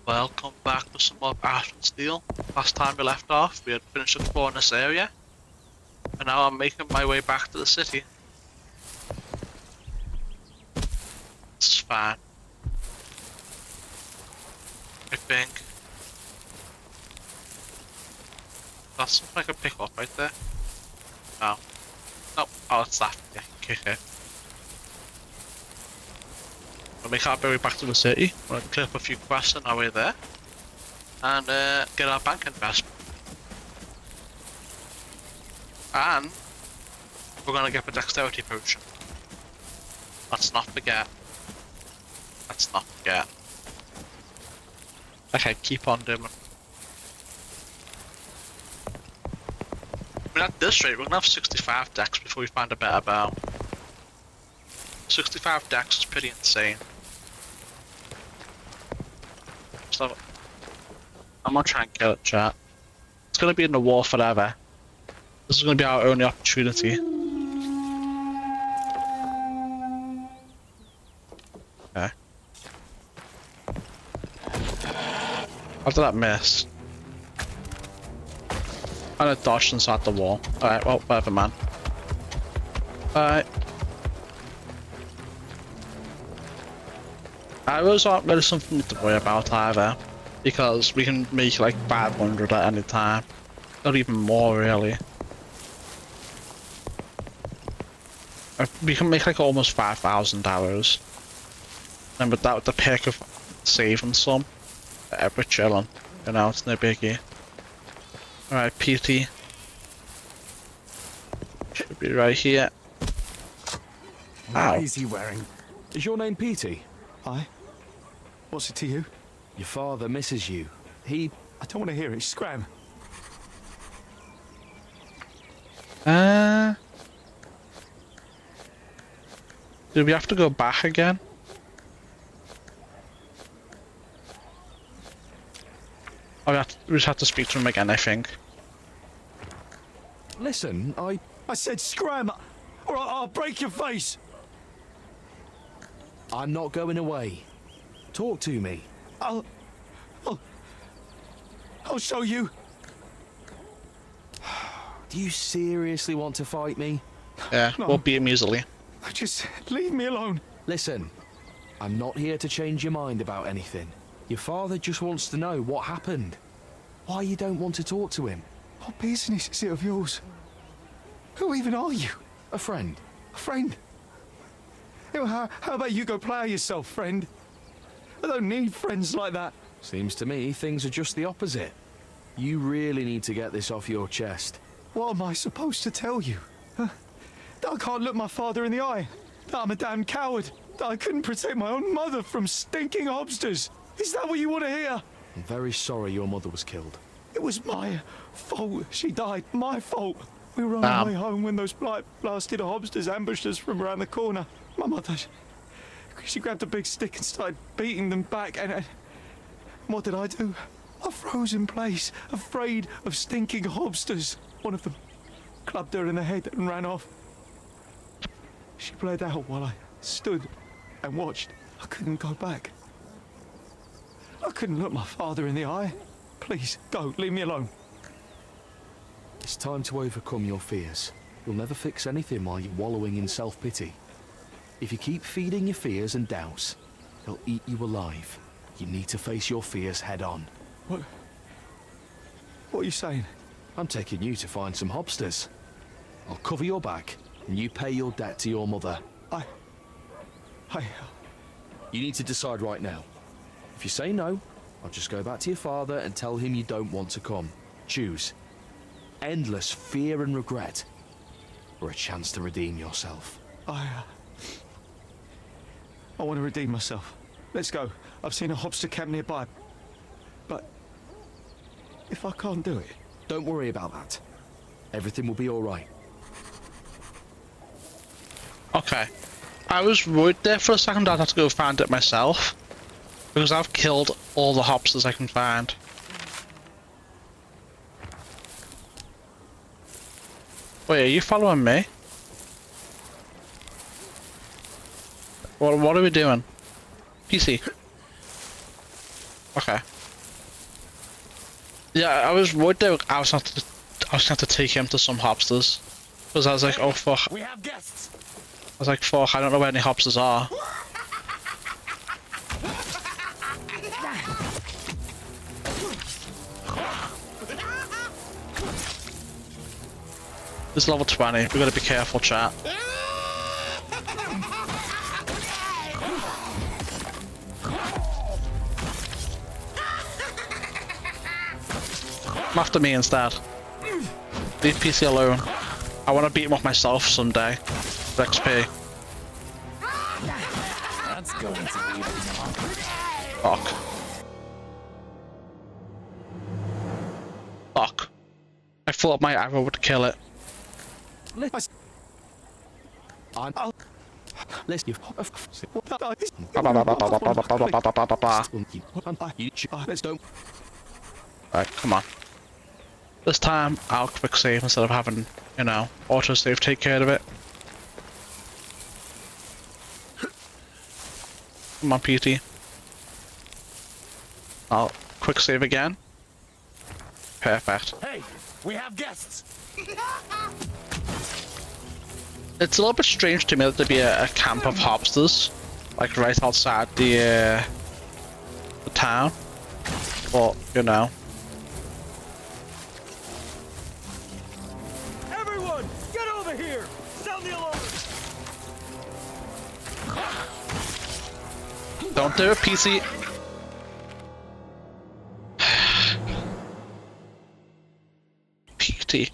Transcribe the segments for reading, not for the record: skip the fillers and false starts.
Welcome back to some more Ash and Steel. Last time we left off, we had finished exploring this area, and now I'm making my way back to the city. It's fine. I think. That's something I can pick up right there. No. No. Oh, it's that. Yeah, kick it. We'll make our way back to the city. We'll clear up a few quests on our way there. And get our bank investment. And we're gonna get the dexterity potion. Let's not forget. Let's not forget. Okay, keep on doing it. I mean, at this rate, we're gonna have 65 decks before we find a better bow. 65 decks is pretty insane. So, I'm gonna try and kill it, chat. It's gonna be in the war forever. This is gonna be our only opportunity. Okay. How did that miss? And it dodged inside the wall. Alright, well, whatever, man. Alright. Arrows aren't really something to worry about either, because we can make like 500 at any time. Or even more, really. We can make like almost 5,000 arrows. And with that, with the pick of saving some, we're chilling. You know, it's no biggie. Alright, PT. Should be right here. What is he wearing? Is your name Petey? Aye. What's it to you? Your father misses you. I don't want to hear it. Scram. Do we have to go back again? Oh, we just have to speak to him again, I think. Listen, I said scram, or I'll break your face. I'm not going away. Talk to me. I'll show you. Do you seriously want to fight me? Yeah, No. we'll beat him easily. Just leave me alone. Listen, I'm not here to change your mind about anything. Your father just wants to know what happened. Why you don't want to talk to him. What business is it of yours? Who even are you? A friend. A friend? How about you go play yourself, friend? I don't need friends like that. Seems to me things are just the opposite. You really need to get this off your chest. What am I supposed to tell you? Huh? That I can't look my father in the eye? That I'm a damn coward? That I couldn't protect my own mother from stinking hobsters? Is that what you want to hear? I'm very sorry your mother was killed. It was my fault she died. My fault. We were on our way home when those blasted hobsters ambushed us from around the corner. My mother, she grabbed a big stick and started beating them back. And what did I do? I froze in place, afraid of stinking hobsters. One of them clubbed her in the head and ran off. She bled out while I stood and watched. I couldn't go back. I couldn't look my father in the eye. Please, go, leave me alone. It's time to overcome your fears. You'll never fix anything while you're wallowing in self-pity. If you keep feeding your fears and doubts, they'll eat you alive. You need to face your fears head on. What are you saying? I'm taking you to find some hobsters. I'll cover your back, and you pay your debt to your mother. You need to decide right now. If you say no, I'll just go back to your father and tell him you don't want to come. Choose. Endless fear and regret, or a chance to redeem yourself. I want to redeem myself. Let's go. I've seen a hobster camp nearby. But if I can't do it... Don't worry about that. Everything will be all right. Okay. I was worried there for a second I'd have to go find it myself. Because I've killed all the hobsters I can find. Wait, are you following me? What are we doing? PC. Okay. Yeah, I was worried that I was going to have to take him to some hobsters. Because I was like, oh fuck. We have guests. I was like, fuck, I don't know where any hobsters are. This is level 20, we gotta be careful, chat. Come after me instead. Leave PC alone. I want to beat him up myself someday. For XP. That's going to be Fuck. Fuck. I thought my arrow would kill it. Let's give. Let's don't. Alright, come on. This time, I'll quick save instead of having, you know, auto save take care of it. Come on, PT. I'll quick save again. Perfect. Hey, we have guests. It's a little bit strange to me that there'd be a camp of hobsters, like right outside the town. But, you know. Everyone, get over here. Sound the alarm. Don't do it, PC. PT.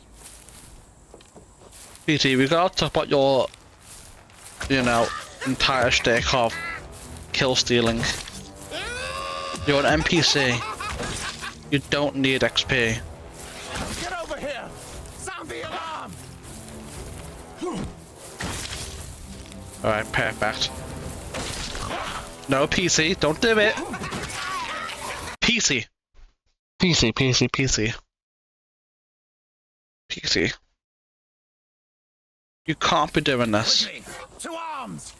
PT, we gotta talk about your, you know, entire stick of kill stealing. You're an NPC. You don't need XP. Get over here. Sound the alarm. Alright, perfect. No, PC, don't do it. PC. PC, PC, PC. PC. You can't be doing this. Quickly, to arms.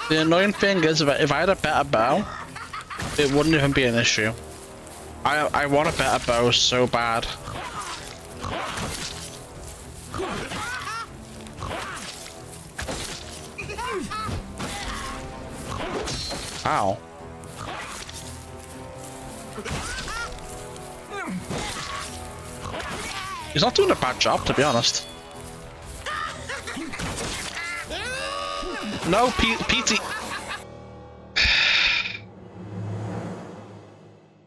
The annoying thing is, if I had a better bow, it wouldn't even be an issue. I want a better bow so bad. Ow. He's not doing a bad job, to be honest. No, PT.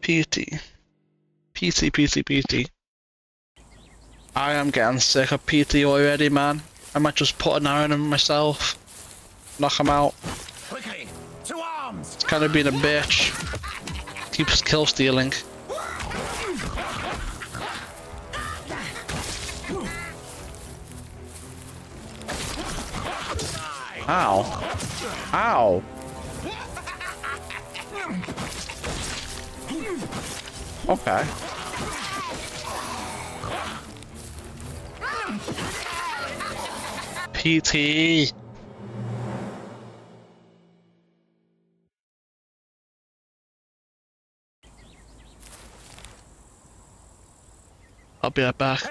PT. PT. I am getting sick of PT already, man. I might just put an iron in myself. Knock him out. Quickly, to arms. It's kind of being a bitch. Keeps kill stealing. Ow. Ow. Okay. PT. I'll be right back.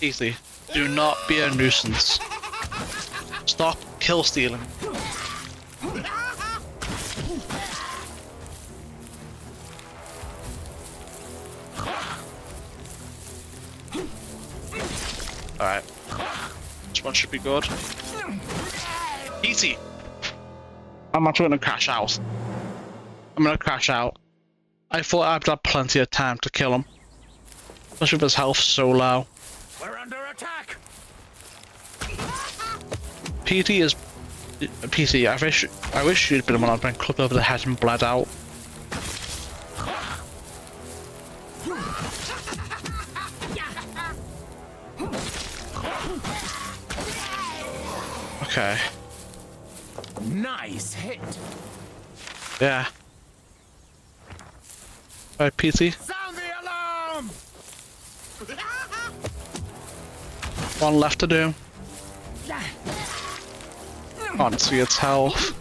Easy. Do not be a nuisance. Stop kill stealing. Alright. This one should be good. Easy. I'm actually gonna crash out. I'm gonna crash out. I thought I'd have plenty of time to kill him. Especially with his health so low. We're under attack. PT is... PT, I wish you'd been the one I'd been clubbed over the head and bled out. Okay. Nice hit. Yeah. Alright, PT. Sound the alarm. One left to do. Can't see its health.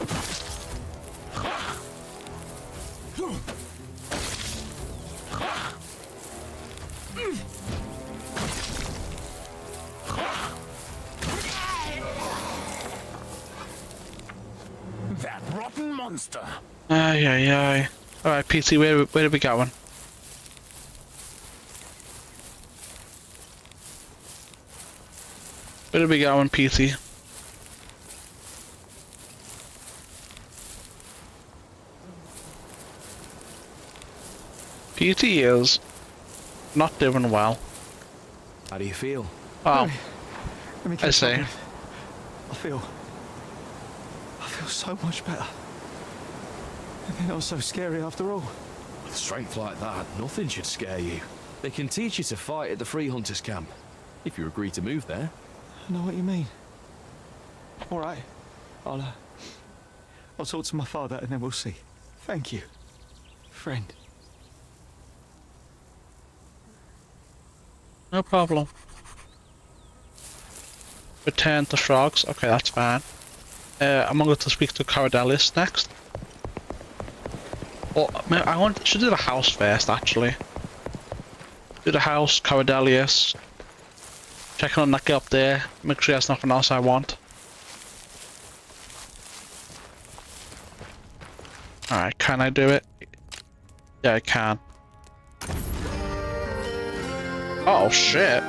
That rotten monster. Ay, ay, ay. Alright, PT, where are we going? Where are we going, PT? PT is not doing well. How do you feel? Oh, Let me I catch see. my breath. I feel so much better. They're not so scary after all. With strength like that, nothing should scare you. They can teach you to fight at the Free Hunters camp, if you agree to move there. I know what you mean. All right. I'll talk to my father and then we'll see. Thank you, friend. No problem. Return to frogs. Okay, that's fine. I'm going to speak to Caradelis next. Well, should do the house first, actually. Do the house, Caradelius. Check on that guy up there. Make sure there's nothing else I want. Alright, can I do it? Yeah, I can. Oh shit.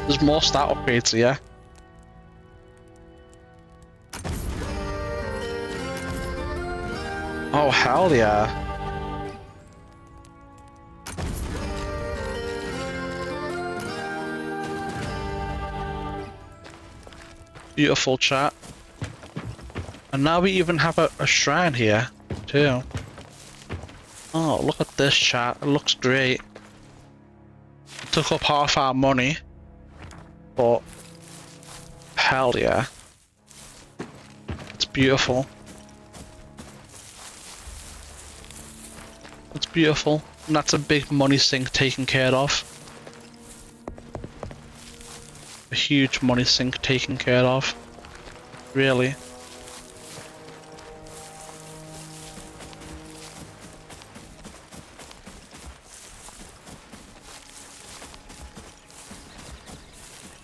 There's more stat upgrades here. Oh hell yeah. Beautiful chat. And now we even have a shrine here too. Oh, look at this chat. It looks great. It took up half our money. But hell yeah. It's beautiful. It's beautiful. And that's a big money sink taken care of. A huge money sink taken care of. Really.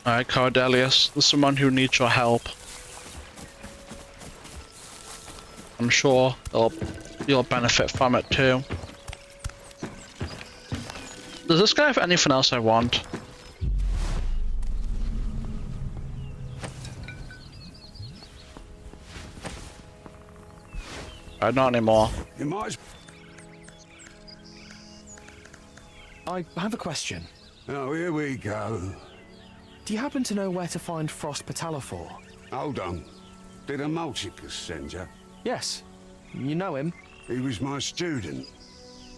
Alright, Cardelius, there's someone who needs your help. I'm sure you'll benefit from it too. Does this guy have anything else I want? Not anymore. You might as I have a question. Oh, here we go. Do you happen to know where to find Frost Petalafor? Hold on. Did a Multicus send you? Yes. You know him? He was my student.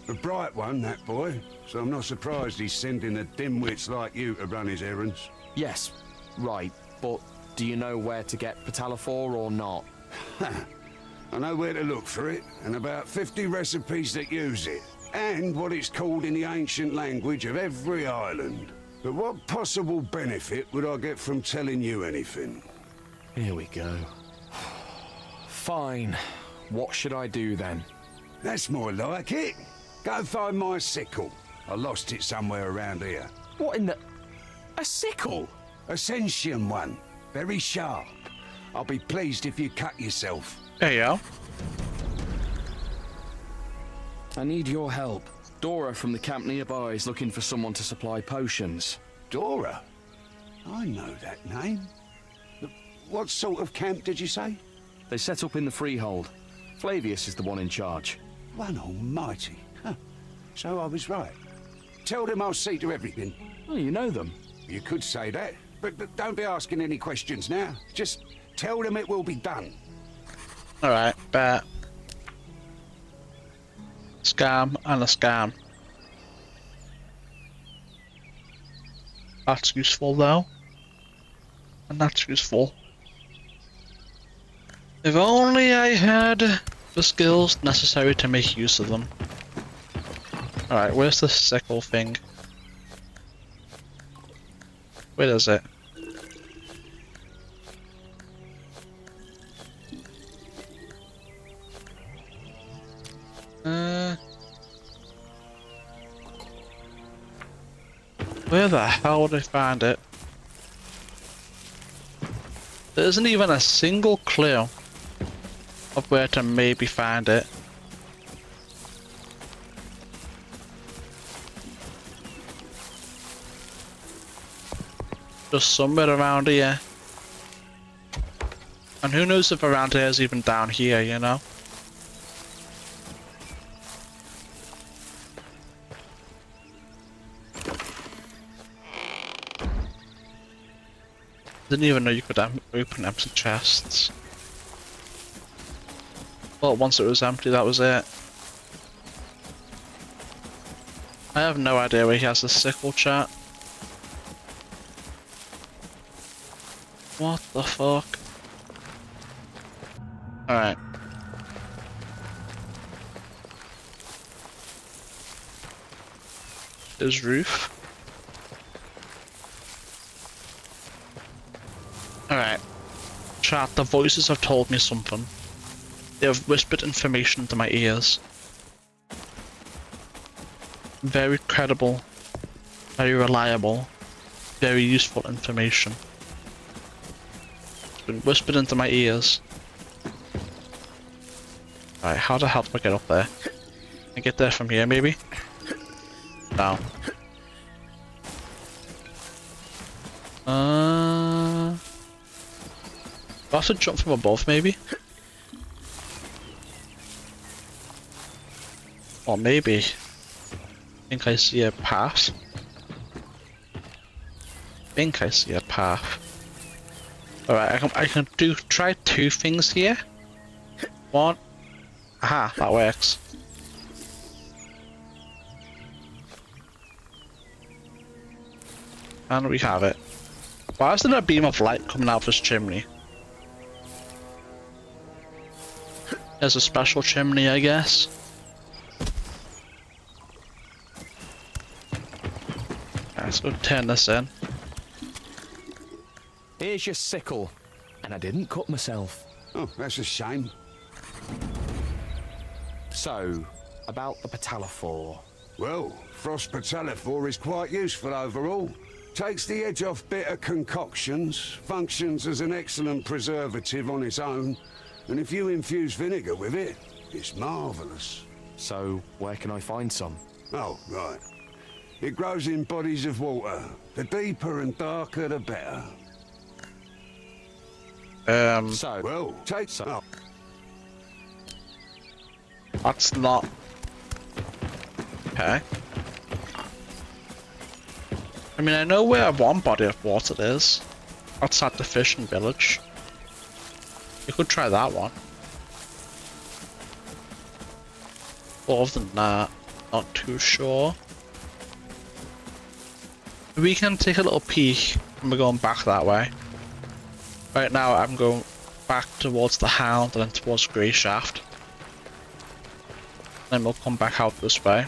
A bright one, that boy. So I'm not surprised he's sending a dimwits like you to run his errands. Yes. Right. But do you know where to get Petalafor or not? I know where to look for it, and about 50 recipes that use it, and what it's called in the ancient language of every island. But what possible benefit would I get from telling you anything? Here we go. Fine. What should I do then? That's more like it. Go find my sickle. I lost it somewhere around here. What in the... A sickle? A sentient one. Very sharp. I'll be pleased if you cut yourself. There you go. I need your help. Dora from the camp nearby is looking for someone to supply potions. Dora? I know that name. What sort of camp did you say? They set up in the Freehold. Flavius is the one in charge. One almighty. Huh. So I was right. Tell them I'll see to everything. Oh, you know them. You could say that, but don't be asking any questions now. Just tell them it will be done. Alright, bet. Scam and a scam. That's useful though. And that's useful. If only I had the skills necessary to make use of them. Alright, where's the sickle thing? Where is it? Where the hell would I find it? There isn't even a single clue of where to maybe find it. Just somewhere around here. And who knows if around here is even down here, you know? Didn't even know you could open empty chests. Well, once it was empty, that was it. I have no idea where he has the sickle, chat. What the fuck? Alright. His roof. Alright. Chat, the voices have told me something. They have whispered information into my ears. Very credible, very reliable, very useful information. It's been whispered into my ears. Alright, how the hell do I get up there? Can I get there from here, maybe? No. Do I have to jump from above, maybe? Or maybe. I think I see a path. Alright, I can try two things here. One. Aha, that works. And we have it. Why is there a beam of light coming out of this chimney? There's a special chimney, I guess. Let's go turn this in. Here's your sickle. And I didn't cut myself. Oh, that's a shame. So, about the Patalaphore. Well, Frost Patalaphore is quite useful overall. Takes the edge off bitter concoctions, functions as an excellent preservative on its own, and if you infuse vinegar with it, it's marvellous. So, where can I find some? Oh, right. It grows in bodies of water. The deeper and darker, the better. So, Well, take some. Oh. That's not... Okay. I mean, I know where one body of water is. Outside the fishing village. You could try that one. But other than that, not too sure. We can take a little peek and we're going back that way. Right now I'm going back towards the Hound and then towards Grey Shaft. Then we'll come back out this way.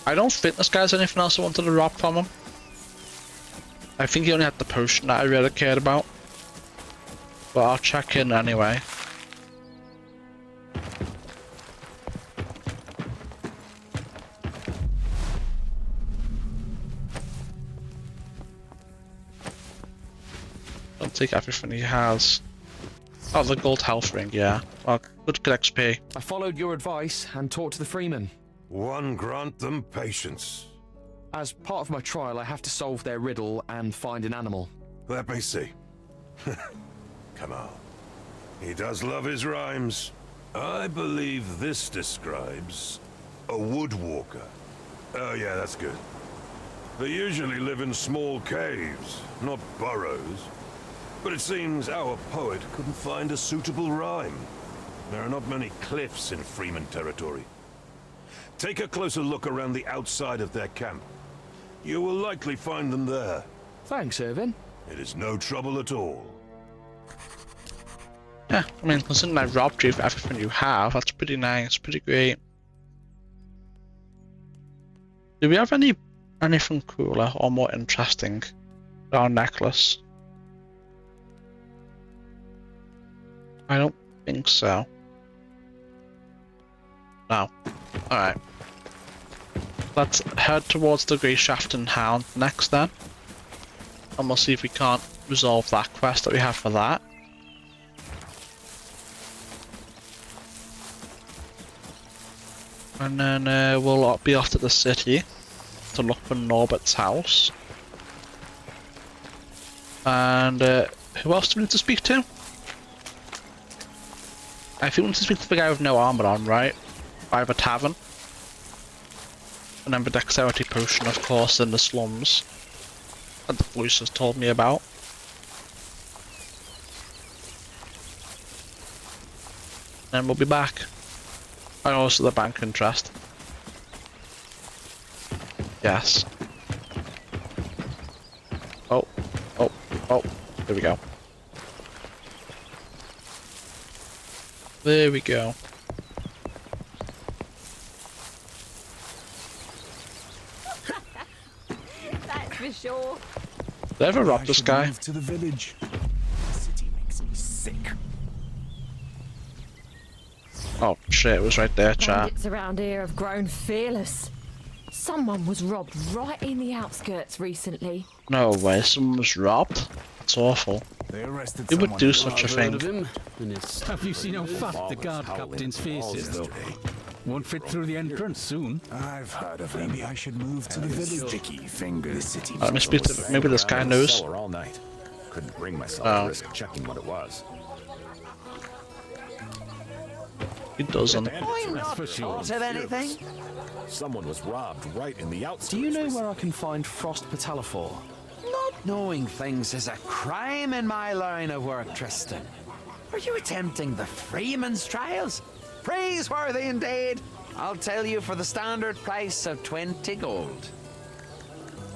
I don't think this guy's anything else I wanted to rob from him. I think he only had the potion that I really cared about. But I'll check in anyway. Don't take everything he has. Oh, the gold health ring, yeah. Well, good XP. I followed your advice and talked to the freemen. One grant them patience. As part of my trial, I have to solve their riddle and find an animal. Let me see. Come on. He does love his rhymes. I believe this describes a woodwalker. Oh yeah, that's good. They usually live in small caves, not burrows. But it seems our poet couldn't find a suitable rhyme. There are not many cliffs in Freeman territory. Take a closer look around the outside of their camp. You will likely find them there. Thanks, Irvin. It is no trouble at all. Yeah, I mean, considering I robbed you for everything you have, that's pretty nice, pretty great. Do we have anything cooler or more interesting than our necklace? I don't think so. No. Alright. Let's head towards the Grey Shaft and Hound next then. And we'll see if we can't resolve that quest that we have for that. And then we'll be off to the city to look for Norbert's house. And who else do we need to speak to? I think we need to speak to the guy with no armor on, right? By the tavern. And then the dexterity potion, of course, in the slums. That the voice has told me about. Then we'll be back. And also the bank interest. Yes. Oh. There we go. There we go. That's for sure. Did they ever rob this guy? To the village. The city makes me sick. Oh shit, it was right there, chat. Bandits around here have grown fearless. Someone was robbed right in the outskirts recently. No way, someone was robbed? That's awful. They arrested Who would do such a thing? Have you seen how fat the guard captain's face is, though? Won't fit through the entrance soon. I've heard of him. Maybe I should move to the village. Sticky fingers. The city. Let me speak to. Maybe this guy knows. All night. Couldn't bring myself Oh. to risk checking what it was. He doesn't. That's for sure. anything? Someone was robbed right in the outskirts. Do you know where I can find Frost Petalafor? Not knowing things is a crime in my line of work, Tristan. Are you attempting the freemen's trials? Praiseworthy indeed. I'll tell you for the standard price of 20 gold.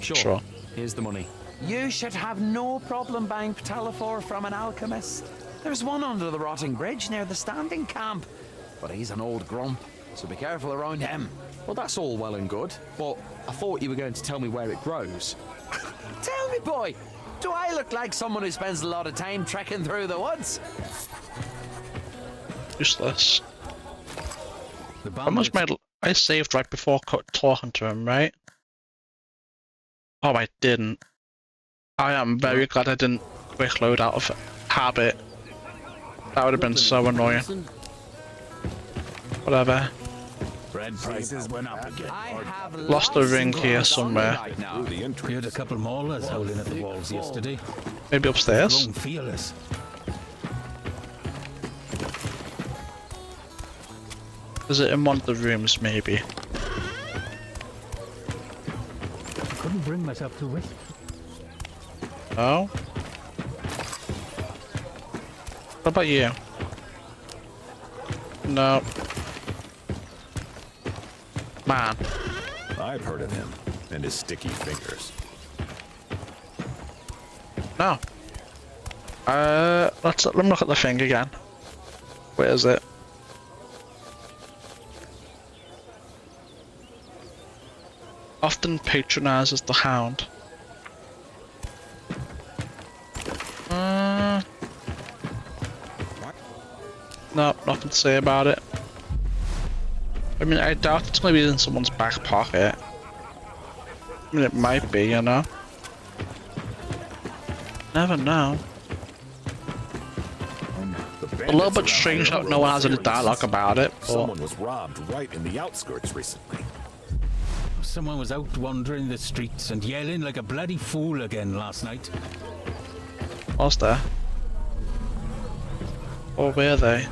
Sure. Here's the money. You should have no problem buying Petalafor from an alchemist. There's one under the rotting bridge near the standing camp. But he's an old grump, so be careful around him. Well, that's all well and good, but I thought you were going to tell me where it grows. Tell me, boy, do I look like someone who spends a lot of time trekking through the woods? Useless. The I almost bandits made. I saved right before talking to him, right? Oh, I didn't. I am very glad I didn't quick load out of habit. That would have been so annoying. Whatever. Bread prices went up again. I have Lost a ring here somewhere. Right now. Through the We entrance. had a couple maulers howling at the walls yesterday. Maybe upstairs. Grown fearless. Is it in one of the rooms, maybe? Couldn't bring myself to risk. Oh? What about you? No. Man. I've heard of him and his sticky fingers. No. Let me look at the thing again. Where is it? Often patronizes the hound. No, nothing to say about it. I mean, I doubt it's gonna be in someone's back pocket. I mean, it might be, you know. Never know. A little bit strange that no one has any dialogue about it, but Someone was robbed right in the outskirts recently. Someone was out wandering the streets and yelling like a bloody fool again last night. was there? Or were they?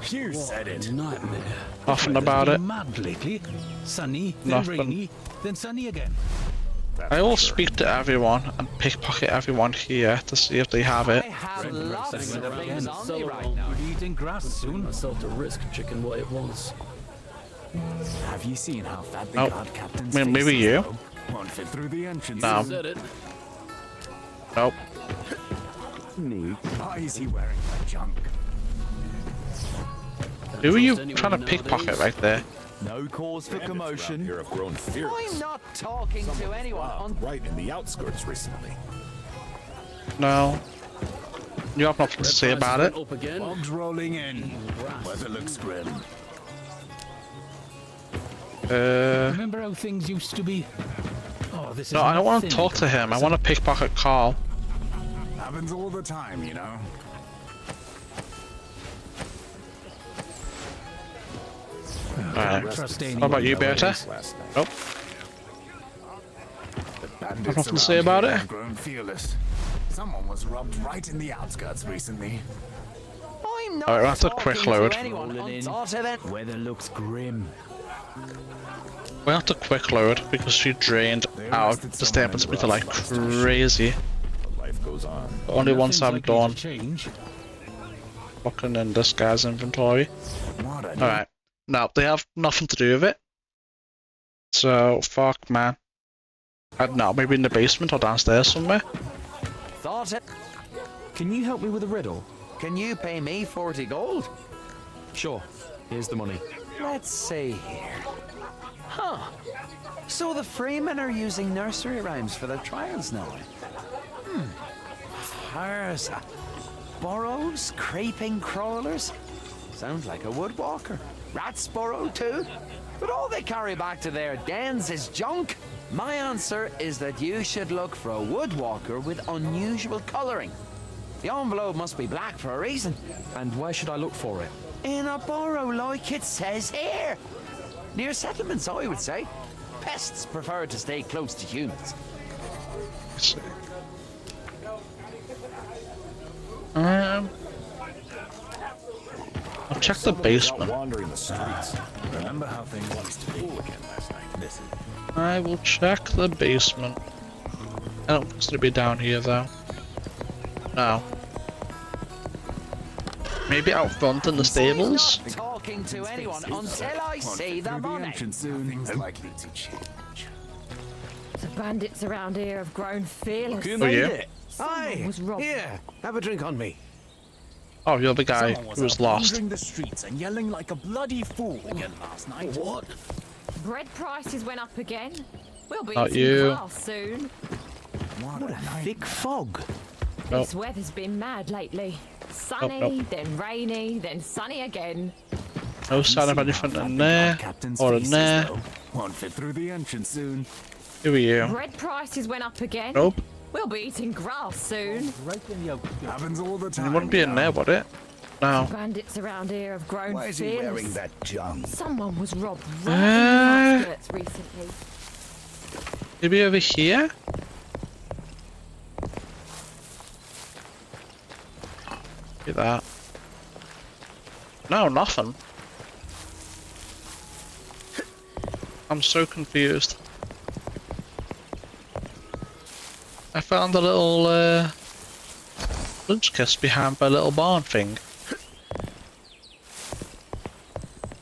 You said it. Nightmare. Nothing about it. Mad lately. Sunny, then Nothing. rainy, then sunny again. I will speak to everyone and pickpocket everyone here to see if they have it. I have lots of Setting it up things again. on me right now. We're eating grass soon. myself to risk chicken what it was. Have you seen how fat the Nope. guard captain's I mean, maybe face is, you. though? Won't fit through the entrance. No. Said it. Nope. Why is he wearing that junk? Who are you trying to pickpocket right there? No cause for Bandits around commotion. here have grown fearless. I'm not talking to anyone Robbed on right in the outskirts recently. No. You have nothing to say about it. Up again. Bogs rolling in. Grass. Weather looks grim. Remember how things used to be? Oh, this is No, I don't want to nothing talk to him. I want to pickpocket Carl. Happens all the time, you know. Alright. Trust What about you, Berta? Nope. Bandits Nothing to say around about here it? have grown fearless. Someone was robbed right in the outskirts recently. I'm not Alright, that's a quick talking load. to anyone until then. Weather looks grim. We have to quick load because she drained our disturbance meter like crazy. Life goes on. The only ones I'm Nothing's likely done to change. looking in this guy's inventory. What a Alright. Now, they have nothing to do with it. So, fuck, man. I don't know, maybe in the basement or downstairs somewhere. Thought it. Can you help me with a riddle? Can you pay me 40 gold? Sure. Here's the money. Let's see here. Huh. So the freemen are using nursery rhymes for their trials now. Harsa. Burrows, creeping crawlers. Sounds like a woodwalker. Rats burrow too. But all they carry back to their dens is junk. My answer is that you should look for a woodwalker with unusual colouring. The envelope must be black for a reason. And where should I look for it? In a burrow like it says here. Near settlements, I would say. Pests prefer to stay close to humans. Let's see. I'll check the basement. Wandering the streets. Remember how things used to be again last night. This is I will check the basement. I don't think it's gonna be down here though. No. Maybe out front in the stables? Not talking to anyone until I see the money. soon. Nothing's likely to change. The bandits around here have grown fearless. Oh yeah? Someone was robbed. Here, have a drink on me. Oh, you're the guy who was lost. Wandering the streets and yelling like a bloody fool again last night. What? Bread prices went up again. We'll be Not eating you. grass soon. What a Thick fog. Nope. This weather's been mad lately. Sunny, nope. then rainy, then sunny again. No sign of anything in there or in there. Won't fit through the entrance soon. Who are you? Bread prices went up again. Nope. We'll be eating grass soon. Happens all the time. It wouldn't be in there, would it? No. Bandits around here have grown Why is he fearless. wearing that junk? Someone was robbed right in the outskirts recently. Maybe over here? See that? No, nothing. I'm so confused. I found a little lunch kiss behind my little barn thing.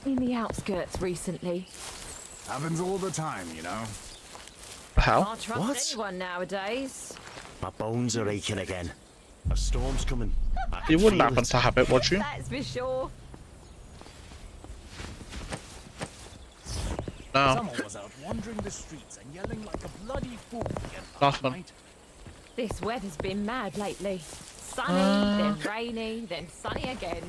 In the outskirts recently. Happens all the time, you know. The hell? Can't trust anyone nowadays. My bones are aching again. A storm's coming. I can You wouldn't feel happen it. to have it, would you? That's for sure. No. Someone was out wandering the streets and yelling like a bloody fool again last Nothing. night. This weather's been mad lately. Sunny, then rainy, then sunny again.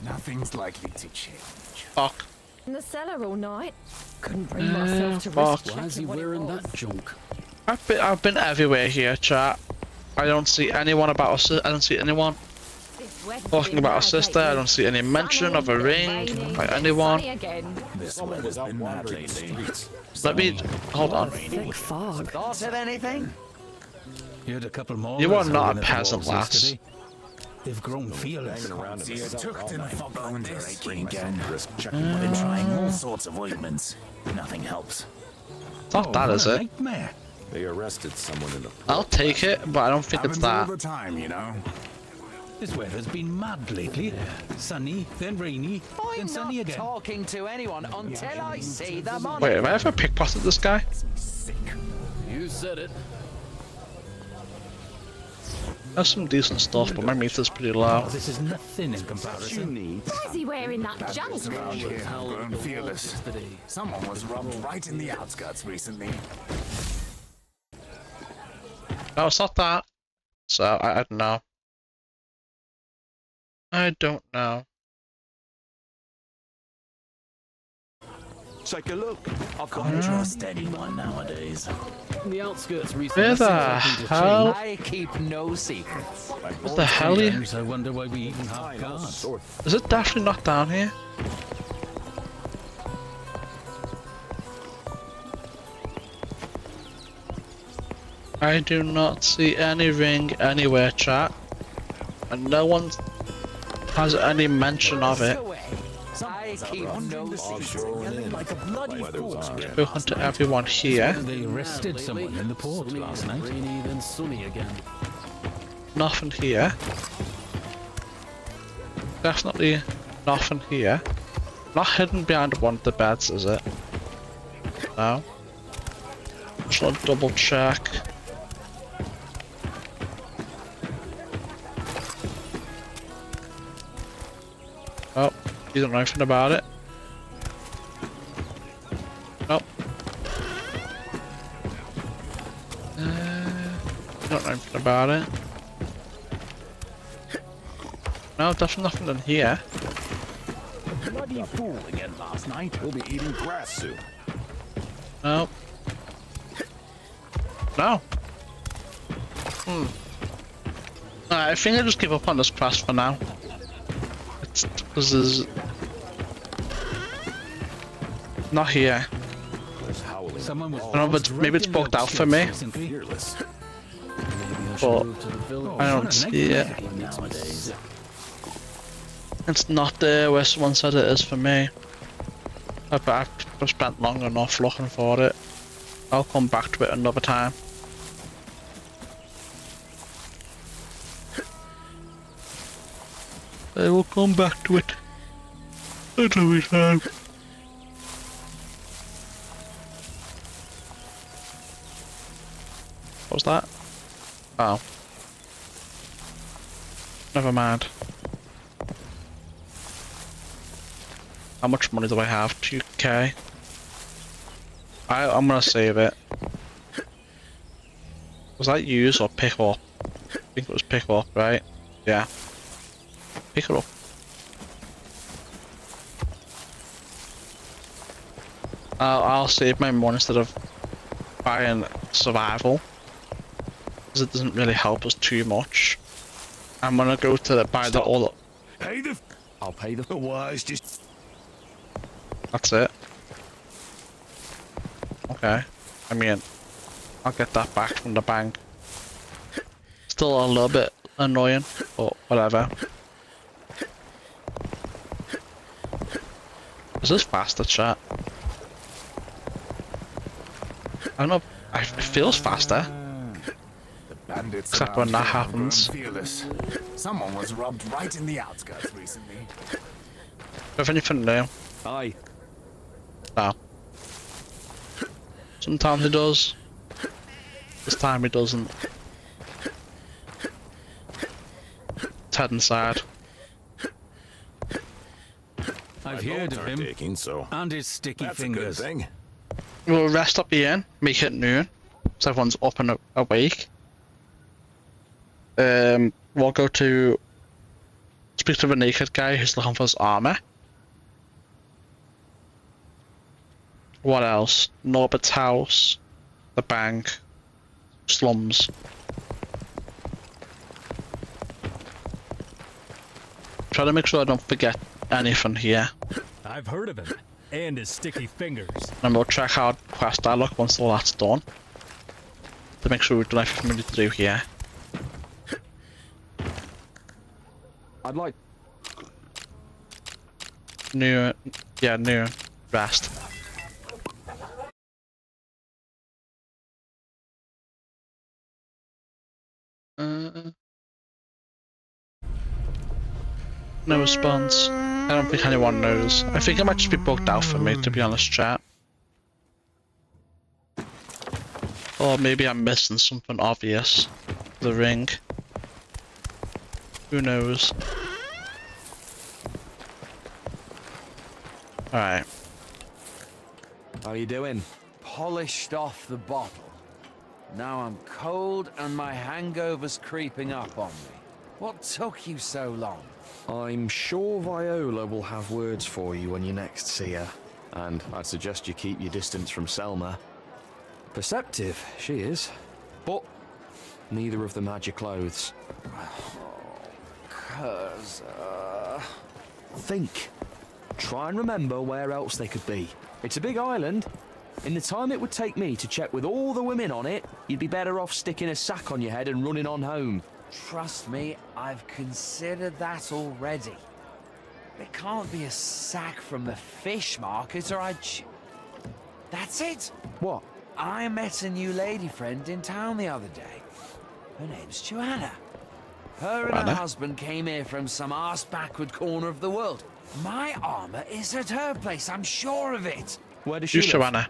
Nothing's likely to change. Fuck. In the cellar all night. Couldn't bring myself to fuck. risk Why is he checking what it wearing was. that junk? I've been everywhere here, chat. I don't see anyone about I don't see anyone This weather's talking been about a mad sister. I lately. don't see any mention Sunny, of a then ring rainy, by then anyone. sunny again. This weather's been mad lately. Let me hold on. Thick fog. Thought of anything? You had a couple more. You are lads not howling a at the peasant, walls lass. yesterday. They've grown fearless. hanging around in the He's cellar tucked all in a night. fog bones are aching again. Risk checking I've what been it trying all sorts of ointments. Nothing helps. It's not that, what is a it? Nightmare. They arrested someone in the I'll take it, but I don't think it's Happens all that. the time, you know. This weather's been mad lately. Sunny, then rainy, then I'm sunny not again. talking to anyone until I see the money. Wait, have I ever pickpocketed this guy? You said it. There's some decent stuff, but my meter's pretty low. Oh, this is nothing in comparison. Why is he wearing that junk? Around here have grown fearless. Someone was robbed right in the outskirts recently. No, it's not that. So, I don't know. I don't know. Take a look. I've got to trust anyone nowadays. The outskirts recently. Where the hell? I keep no secrets. What the hell? I wonder why we even have guards. Is it definitely not down here? I do not see any ring anywhere, chat. And no one has any mention of it. I keep no secrets. Like a bloody fool. Spoken to everyone here. They arrested someone in the port last night. Rainy then sunny again. Nothing here. Definitely nothing here. Not hidden behind one of the beds, is it? No. Just want to double check. Oh, you don't know anything about it. Nope. You don't know anything about it. No, definitely nothing in here. Bloody fool again last night. We'll be eating grass soon. No. No. Alright, I think I just give up on this quest for now. It's because there's not here. Someone was I don't know, but maybe it's booked out for me. Fearless. But I don't see it. Nowadays. It's not there where someone said it is for me. But I've spent long enough looking for it. I'll come back to it another time. I will come back to it another time. What was that? Oh. Never mind. How much money do I have? 2k. I'm gonna save it. Was that use or pick up? I think it was pick up, right? Yeah. Pick it up. I'll save my money instead of buying survival, because it doesn't really help us too much. I'm gonna go to buy the all. Hey, I'll pay the wise just. That's it. Okay. I mean, I'll get that back from the bank. Still a little bit annoying, but whatever. Is this faster, chat? I don't know. It feels faster. The bandits Except when that around here have grown happens. Fearless. Someone was robbed right in the outskirts recently. If anything new. Aye. No. Sometimes he does. This time he doesn't. It's head inside. I've heard of him Taking, so and his sticky that's fingers. a good thing. We'll rest up the inn, make it noon, so everyone's up and awake. We'll go to speak to the naked guy who's looking for his armor. What else? Norbert's house, the bank, slums. Try to make sure I don't forget anything here. I've heard of him and his sticky fingers. And we'll check out quest dialogue once all that's done, to make sure we've done everything we need to do here. I'd like New rest. No response. I don't think anyone knows. I think it might just be booked out for me, to be honest, chat. Or maybe I'm missing something obvious. The ring. Who knows? Alright. How are you doing? Polished off the bottle. Now I'm cold and my hangover's creeping up on me. What took you so long? I'm sure Viola will have words for you when you next see her. And I'd suggest you keep your distance from Selma. Perceptive, she is. But neither of them had your clothes. Think. Try and remember where else they could be. It's a big island. In the time it would take me to check with all the women on it, you'd be better off sticking a sack on your head and running on home. Trust me, I've considered that already. It can't be a sack from the fish market or That's it! What? I met a new lady friend in town the other day. Her name's Joanna. Her and her husband came here from some arse-backward corner of the world. My armor is at her place, I'm sure of it. Where does she live? Joanna?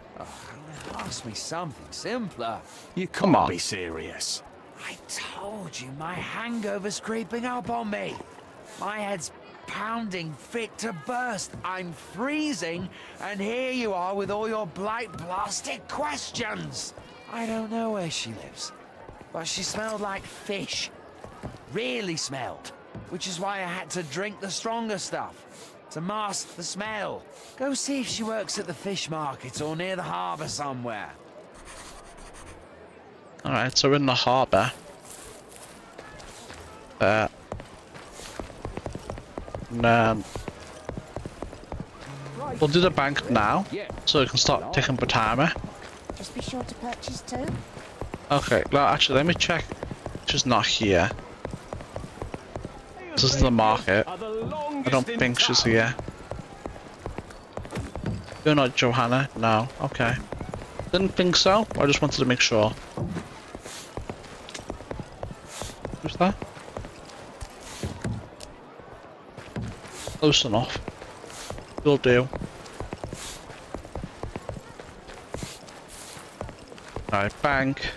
Ask me something simpler. You can't be serious. I told you my hangover's creeping up on me. My head's pounding fit to burst. I'm freezing, and here you are with all your blight-blasted questions. I don't know where she lives, but she smelled like fish. Really smelled, which is why I had to drink the stronger stuff to mask the smell. Go see if she works at the fish market or near the harbour somewhere. Alright, so we're in the harbour. We'll do the bank now, so we can start taking the timer. Just be sure to purchase too. Okay, well actually let me check. She's not here. This is the market. I don't think she's here. You're not Johanna? No. Okay. Didn't think so. I just wanted to make sure. Who's that? Close enough. Will do. Alright, bank.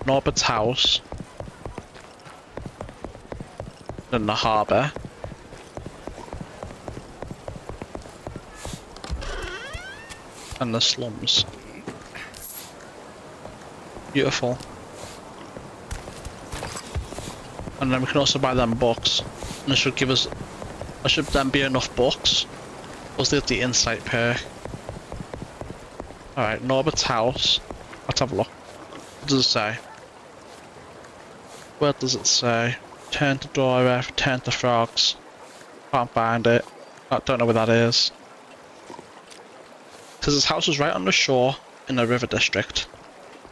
Norbert's house. In the harbour. And the slums. Beautiful. And then we can also buy them books. And it should give us... There should then be enough books. Plus the insight perk. Alright, Norbert's house. Let's have a look. What does it say? Where does it say? Turn to Dora, turn to frogs. Can't find it. I don't know where that is. Because his house is right on the shore in the river district.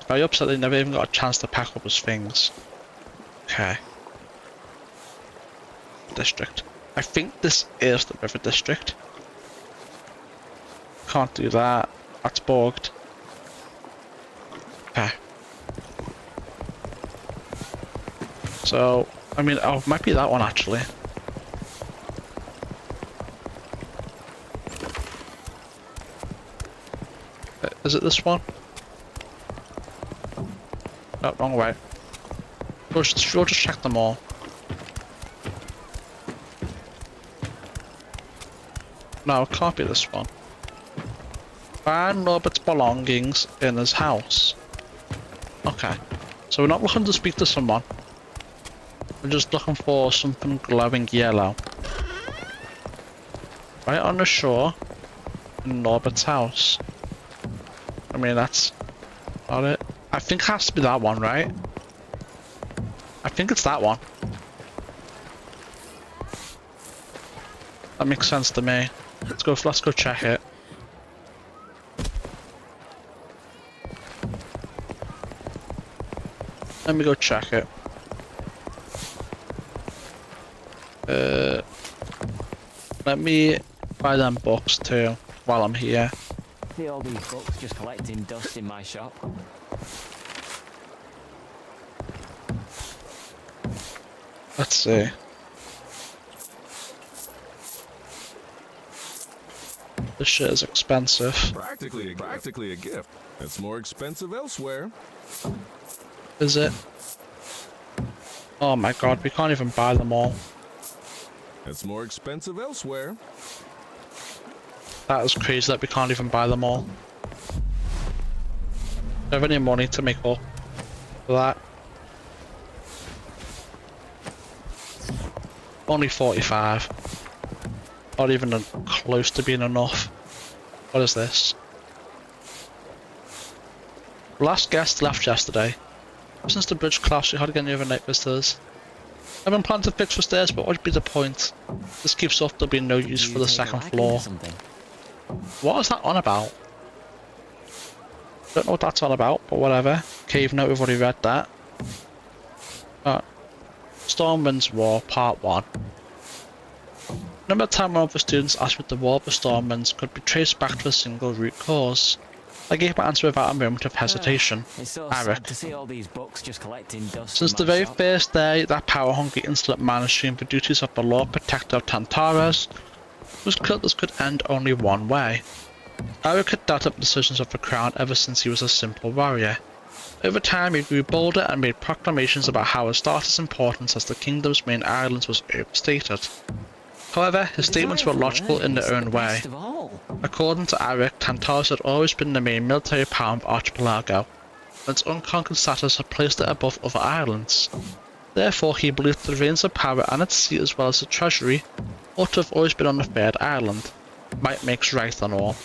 Very upset they never even got a chance to pack up his things. Okay. District. I think this is the river district. Can't do that. That's bugged. Okay. So, I mean, oh, it might be that one actually. Is it this one? No, wrong way. We'll just check them all. No, it can't be this one. Find Robert's belongings in his house. Okay. So we're not looking to speak to someone. We're just looking for something glowing yellow. Right on the shore. In Norbert's house. I mean, that's about it. I think it has to be that one, right? I think it's that one. That makes sense to me. Let's go check it. Let me go check it. Let me buy them books too while I'm here. See all these books just collecting dust in my shop. Let's see. This shit is expensive. Practically a gift. It's more expensive elsewhere. Is it? Oh my god, we can't even buy them all. It's more expensive elsewhere. That is crazy that we can't even buy them all. Do I have any money to make up for that? Only 45. Not even close to being enough. What is this? Last guest left yesterday. Since the bridge collapsed, we hardly get any other night visitors. I've been planning to fix for stairs, but what would be the point? This keeps up, there'll be no use for the second floor. What is that on about? Don't know what that's on about, but whatever. Cave note, we've already read that. Stormwind's War, Part 1. Remember the time one of the students asked me if the War of the Stormwinds could be traced back to a single root cause? I gave my answer without a moment of hesitation. It's so Eric. sad to see all these books just collecting dust. Since the very first day that power-hungry insolent man assumed the duties of the Lord Protector of Tantarus, it was clear this could end only one way. Eric had doubted the decisions of the crown ever since he was a simple warrior. Over time he grew bolder and made proclamations about how Astartes' importance as the kingdom's main islands was overstated. However, his statements were logical in their own way. According to Eric, Tantarus had always been the main military power of the archipelago, and its unconquered status had placed it above other islands. Therefore, he believed the reins of power and its seat as well as the treasury ought to have always been on the third island. Might makes right on all.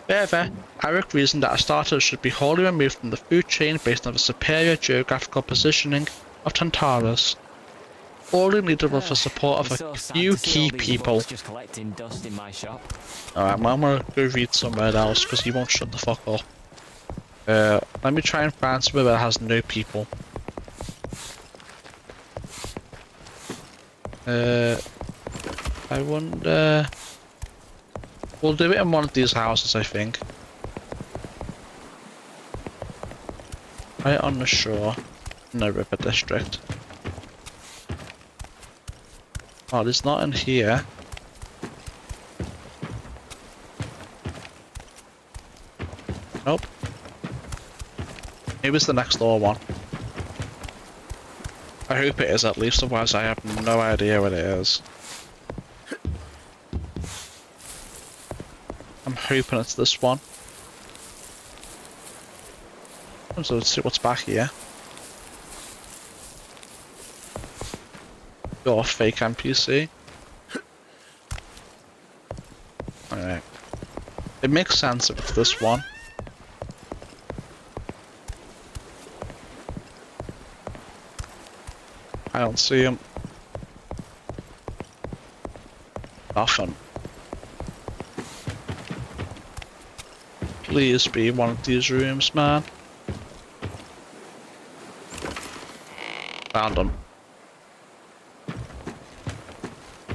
Further, Eric reasoned that Astartes should be wholly removed from the food chain based on the superior geographical positioning of Tantarus. All he needed was the support of a few key people. Alright, well, I'm gonna go read somewhere else because he won't shut the fuck up. Let me try and find somewhere that has no people. I wonder... We'll do it in one of these houses, I think. Right on the shore. In the river district. Oh, it's not in here. Nope. Maybe it's the next door one. I hope it is at least, otherwise I have no idea what it is. I'm hoping it's this one. So let's see what's back here. You're a fake NPC. Alright. It makes sense if it's this one. I don't see him. Nothing. Please be one of these rooms, man. Found him.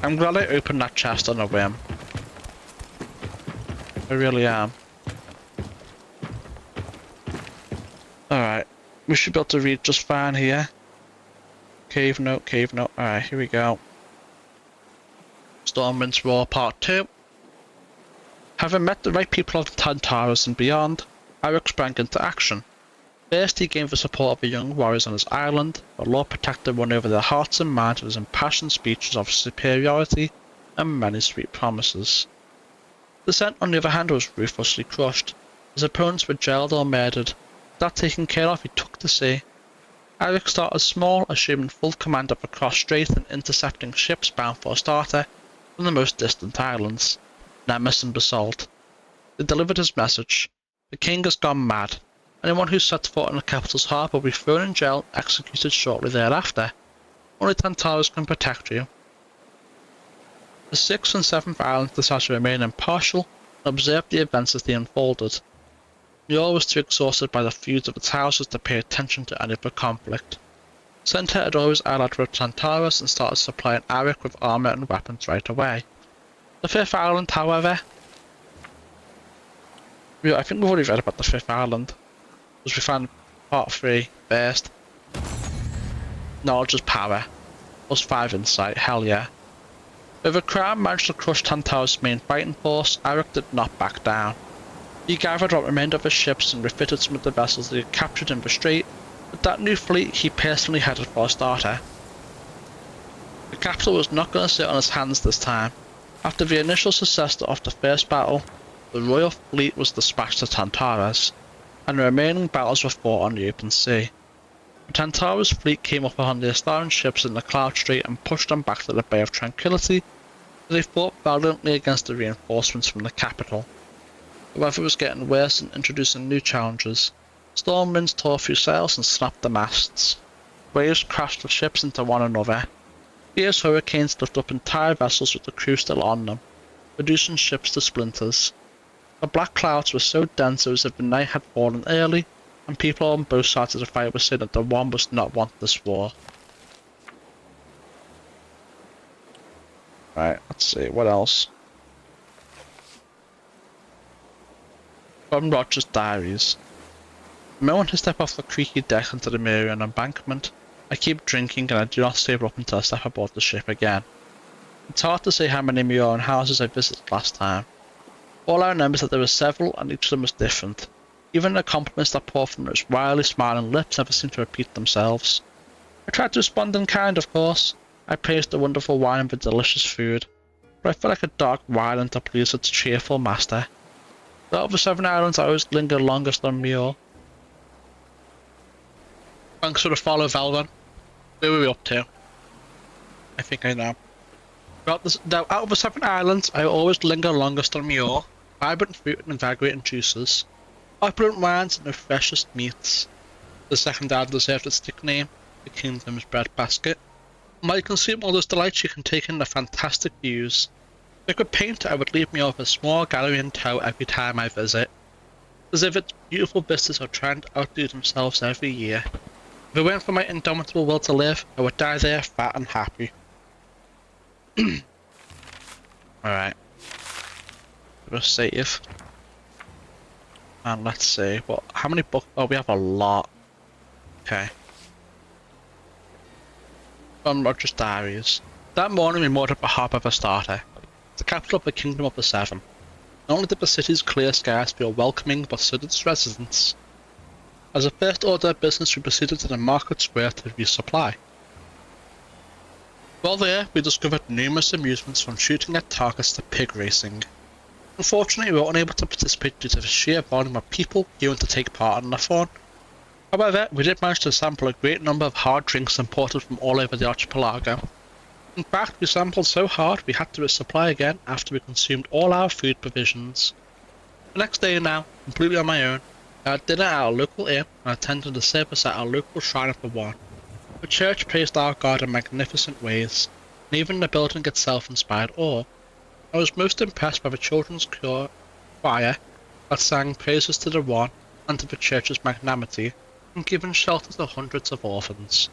I'm glad I opened that chest on a whim. I really am. Alright. We should be able to read just fine here. Cave note, cave note. Alright, here we go. Stormwind's War Part 2. Having met the right people of Tantarus and beyond, Eric sprang into action. First, he gained the support of the young warriors on his island. The Lord Protector won over their hearts and minds with his impassioned speeches of superiority and many sweet promises. Dissent, on the other hand, was ruthlessly crushed. His opponents were jailed or murdered. That taken care of, he took to sea. Eric started small, assuming full command of the cross strait and intercepting ships bound for Astarte from the most distant islands, Nemes and Basalt. He delivered his message. The king has gone mad. Anyone who sets foot in the capital's harbour will be thrown in jail and executed shortly thereafter. Only Tantarus can protect you. The 6th and 7th islands decided to remain impartial and observe the events as they unfolded. Niort was too exhausted by the feuds of its houses to pay attention to any of the conflict. Center had always allied with Tantarus and started supplying Eric with armour and weapons right away. The 5th island, however... Yeah, I think we've already read about the 5th island. Because we found part 3 first. Knowledge is power. Plus 5 insight, hell yeah. Though the crown managed to crush Tantarus' main fighting force, Eric did not back down. He gathered what remained of his ships and refitted some of the vessels he had captured in the strait. With that new fleet, he personally headed for Astarte. The capital was not going to sit on his hands this time. After the initial success of the first battle, the royal fleet was dispatched to Tantarus, and the remaining battles were fought on the open sea. The Tantarus fleet came up behind the Astarian ships in the Cloud Strait and pushed them back to the Bay of Tranquility, They fought valiantly against the reinforcements from the capital. The weather was getting worse and introducing new challenges. Storm winds tore through sails and snapped the masts. Waves crashed the ships into one another. Fierce hurricanes lift up entire vessels with the crew still on them, reducing ships to splinters. The black clouds were so dense it was as if the night had fallen early, and people on both sides of the fight were saying that the one must not want this war. Right, let's see, what else? From Roger's diaries. The moment I step off the creaky deck into the Mirian embankment, I keep drinking and I do not save up until I step aboard the ship again. It's hard to say how many Mirian houses I visited last time. All I remember is that there were several and each of them was different. Even the compliments that poured from those wildly smiling lips never seemed to repeat themselves. I tried to respond in kind, of course. I praised the wonderful wine and the delicious food, but I felt like a dog whining to please its cheerful master. Out of the 7 islands, I always lingered longest on Muir. Thanks for the follow, Velvan. Where were we up to? I think I know. Now, out of the 7 islands, I always linger longest on Muir. Vibrant fruit and invigorating juices. Opulent wines and the freshest meats. The second island deserved its nickname, the Kingdom's breadbasket. While you consume all those delights, you can take in the fantastic views. If I could paint, I would leave me off a small gallery in tow every time I visit. As if its beautiful vistas are trying to outdo themselves every year. If it weren't for my indomitable will to live, I would die there fat and happy. Alright. We'll save. And let's see, how many books? Oh, we have a lot. Okay. From Roger's diaries. That morning we moored up a harbour for starter, the capital of the Kingdom of the Seven. Not only did the city's clear skies feel welcoming, but so did its residents. As a first order of business, we proceeded to the market square to resupply. While there, we discovered numerous amusements from shooting at targets to pig racing. Unfortunately, we were unable to participate due to the sheer volume of people queuing to take part in the fun. However, we did manage to sample a great number of hard drinks imported from all over the archipelago. In fact, we sampled so hard we had to resupply again after we consumed all our food provisions. The next day now, completely on my own, I had dinner at our local inn and attended the service at our local shrine of the One. The church praised our God in magnificent ways, and even the building itself inspired awe. I was most impressed by the children's choir that sang praises to the One and to the church's magnanimity, and given shelter to hundreds of orphans.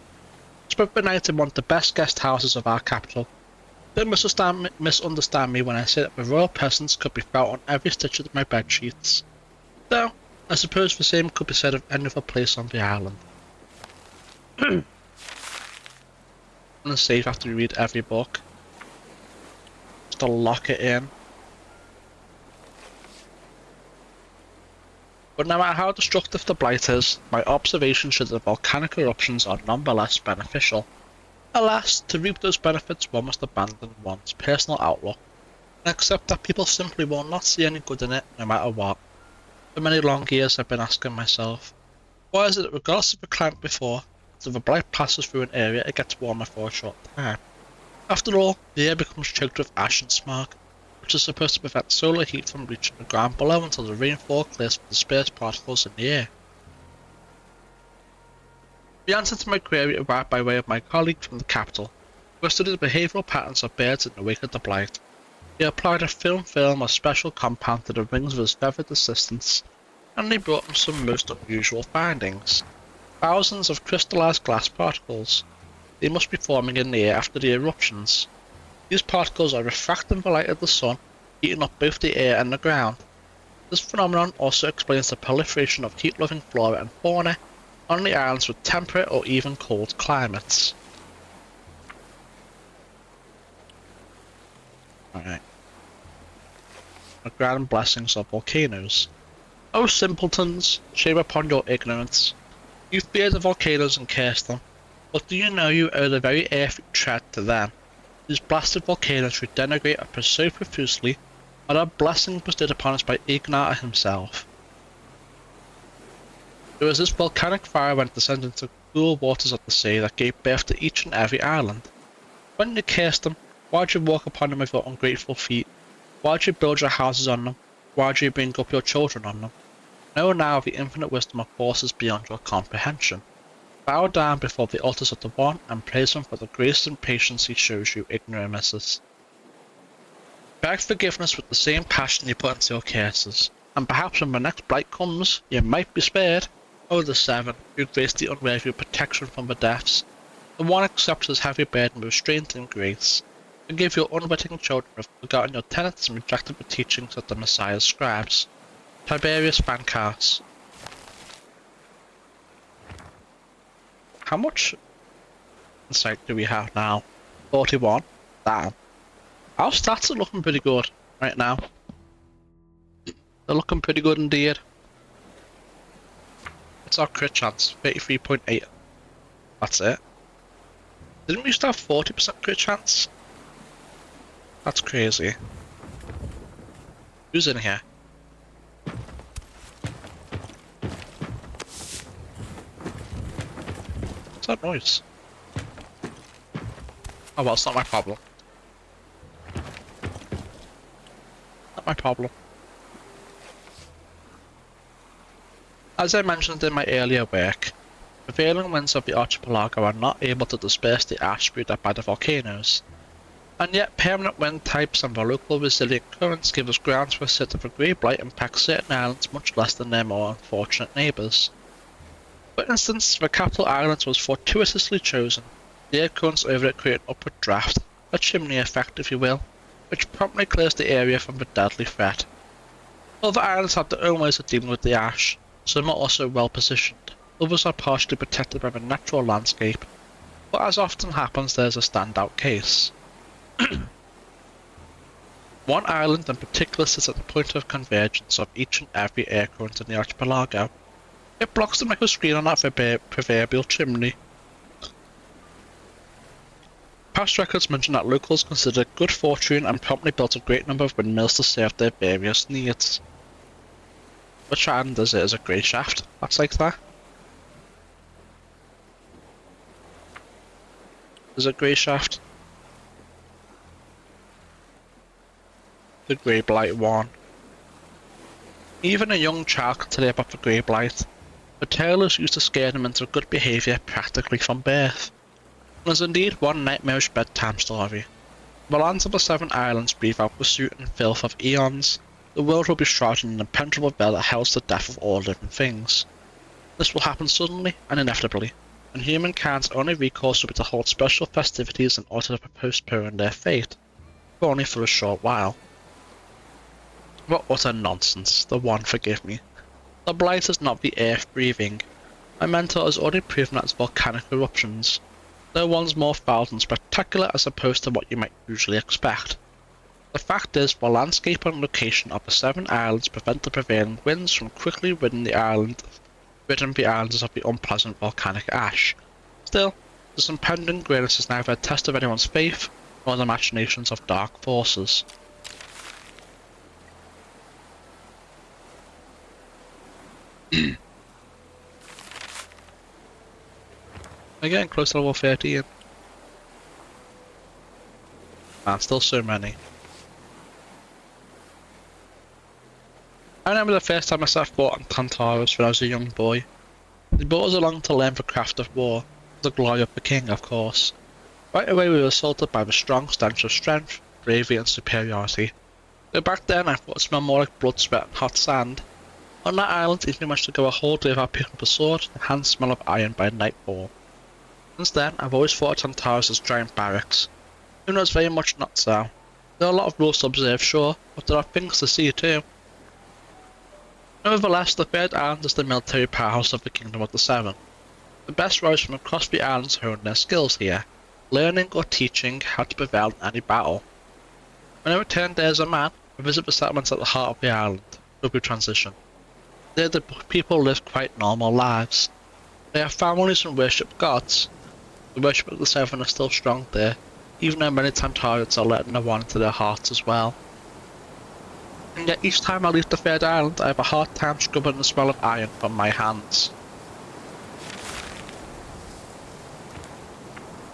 I spent the night in one of the best guest houses of our capital. Don't misunderstand me when I say that the royal presence could be felt on every stitch of my bed sheets. Though, I suppose the same could be said of any other place on the island. I'm gonna save after we read every book. Just to lock it in. But no matter how destructive the blight is, my observation shows that volcanic eruptions are nonetheless beneficial. Alas, to reap those benefits one must abandon one's personal outlook, and accept that people simply will not see any good in it no matter what. For many long years I've been asking myself, why is it that regardless of the climate before, as the blight passes through an area it gets warmer for a short time? After all, the air becomes choked with ash and smog, which is supposed to prevent solar heat from reaching the ground below until the rainfall clears the dispersed particles in the air. The answer to my query arrived by way of my colleague from the capital, who studied the behavioural patterns of birds in the wake of the blight. He applied a film or special compound to the wings of his feathered assistants, and they brought him some most unusual findings. Thousands of crystallized glass particles. They must be forming in the air after the eruptions. These particles are refracting the light of the sun, heating up both the air and the ground. This phenomenon also explains the proliferation of heat-loving flora and fauna on the islands with temperate or even cold climates. Alright. The grand blessings of volcanoes. O simpletons, shame upon your ignorance. You fear the volcanoes and curse them, but do you know you owe the very earth you tread to them? These blasted volcanoes who denigrate us so profusely are a blessing bestowed upon us by Ignata himself. It was this volcanic fire when it descended into the cool waters of the sea that gave birth to each and every island. When you curse them, Why do you walk upon them with your ungrateful feet? Why do you build your houses on them? Why do you bring up your children on them? Know now the infinite wisdom of forces beyond your comprehension. Bow down before the altars of the One and praise him for the grace and patience he shows you, ignoramuses. Beg forgiveness with the same passion you put into your cases, and perhaps when the next blight comes, you might be spared. O the Seven, who grace the unworthy with protection from the deaths, the One accepts his heavy burden with strength and grace. Forgive your unwitting children who have forgotten your tenets and rejected the teachings of the Messiah's scribes. Tiberius Bancas. How much insight do we have now? 41. Damn. Our stats are looking pretty good right now. They're looking pretty good indeed. What's our crit chance? 33.8. That's it. Didn't we used to have 40% crit chance? That's crazy. Who's in here? What's that noise? Oh well, it's not my problem. Not my problem. As I mentioned in my earlier work, prevailing winds of the archipelago are not able to disperse the ash spewed up by the volcanoes, and yet permanent wind types and the local resilient currents give us grounds for assert that the Grey Blight impacts certain islands much less than their more unfortunate neighbours. For instance, the capital island was fortuitously chosen. The air currents over it create an upward draft, a chimney effect if you will, which promptly clears the area from the deadly threat. Other islands have their own ways of dealing with the ash. Some are also well positioned, others are partially protected by the natural landscape, but as often happens there is a standout case. One island in particular sits at the point of convergence of each and every air current in the archipelago. It blocks them like a screen on that proverbial chimney. Past records mention that locals considered good fortune and promptly built a great number of windmills to serve their various needs. Which island is it? Is it Grey Shaft? That's like that. Is it Grey Shaft? The Grey Blight one. Even a young child can tell you about the Grey Blight. The tale is used to scare them into good behaviour practically from birth. It is indeed one nightmarish bedtime story. The lands of the Seven Islands breathe out the soot and filth of eons. The world will be shrouded in an impenetrable veil that heralds the death of all living things. This will happen suddenly and inevitably, and humankind's only recourse will be to hold special festivities in order to postpone their fate, but only for a short while. What utter nonsense, the One forgive me. The Blight is not the earth breathing. My mentor has already proven that it's volcanic eruptions. No one's more foul and spectacular as opposed to what you might usually expect. The fact is, the landscape and location of the Seven Islands prevent the prevailing winds from quickly ridding the islands of the unpleasant volcanic ash. Still, this impending greatness is neither a test of anyone's faith nor the machinations of dark forces. We're getting close to level 13. Man, still so many. I remember the first time I set foot on Tantarus when I was a young boy. They brought us along to learn the craft of war, the glory of the king, of course. Right away we were assaulted by the strong stench of strength, bravery and superiority. Though back then I thought it smelled more like blood, sweat and hot sand. On that island even managed to go a whole day without picking up a sword, the hand smell of iron by nightfall. Since then I've always thought of Tantarus as giant barracks. Who knows, very much not so. There are a lot of rules to observe, sure, but there are things to see too. Nevertheless, the Third Island is the military powerhouse of the Kingdom of the Seven. The best riders from across the islands hone their skills here, learning or teaching how to prevail in any battle. When I return there as a man, I visit the settlements at the heart of the island, Double Transition. There the people live quite normal lives. They have families and worship gods. The worship of the Seven is still strong there, even though many Tantarians are letting the One into their hearts as well. And yet each time I leave the Third Island I have a hard time scrubbing the smell of iron from my hands.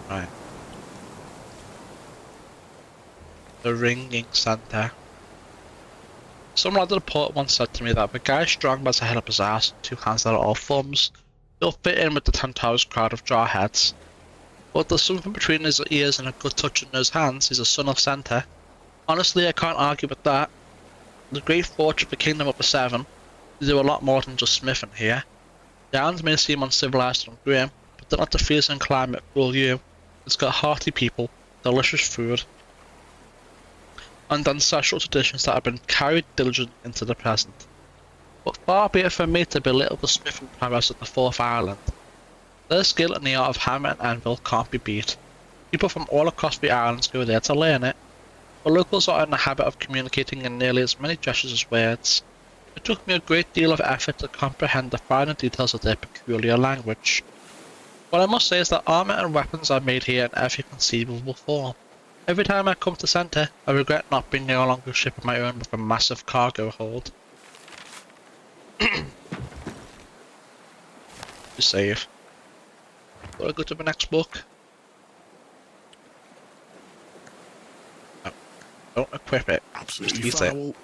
Right. The Ringing Center. Someone at the port once said to me that if a guy strong has a head up his ass and 2 hands that are all thumbs, he'll fit in with the 10 Towers crowd of jarheads. But if there's something between his ears and a good touch in his hands, he's a son of Center. Honestly, I can't argue with that. The great forge of the Kingdom of the Seven, they do a lot more than just smithing here. The islands may seem uncivilized and grim, but don't let the freezing climate fool you. It's got hearty people, delicious food, and ancestral traditions that have been carried diligently into the present. But far be it from me to belittle the smithing prowess of the Fourth Island. Their skill in the art of hammer and anvil can't be beat. People from all across the islands go there to learn it. The locals are in the habit of communicating in nearly as many gestures as words. It took me a great deal of effort to comprehend the finer details of their peculiar language. What I must say is that armor and weapons are made here in every conceivable form. Every time I come to Center, I regret not being no longer a ship of my own with a massive cargo hold. To save. Gotta go to the next book. No, don't equip it. Just eat it.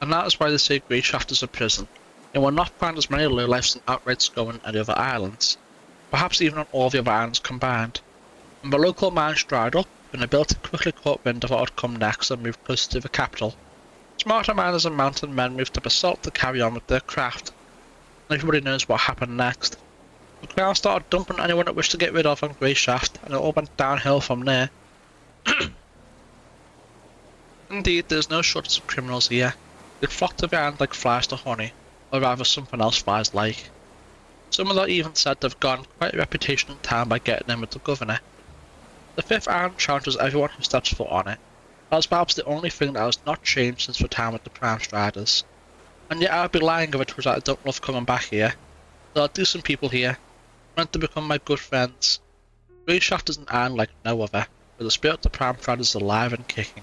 And that is why they say Greyshaft is a prison. You will not find as many lowlifes and outrights going on the other islands, perhaps even on all the other islands combined. When the local mines dried up, and the ability quickly caught wind of what would come next and moved closer to the capital, smarter miners and mountain men moved to basalt to carry on with their craft. And everybody knows what happened next. The Crown started dumping anyone it wished to get rid of on Greyshaft, and it all went downhill from there. Indeed, there's no shortage of criminals here. They flock to the island like flies to honey, or rather something else flies like. Some of them even said they've gotten quite a reputation in town by getting in with the governor. The Fifth Island challenges everyone who steps foot on it. That is perhaps the only thing that has not changed since the time with the Prime Striders. And yet I would be lying if it was that I don't love coming back here. There are decent people here, meant to become my good friends. Greyshaft is an island like no other, where the spirit of the Prime Striders is alive and kicking.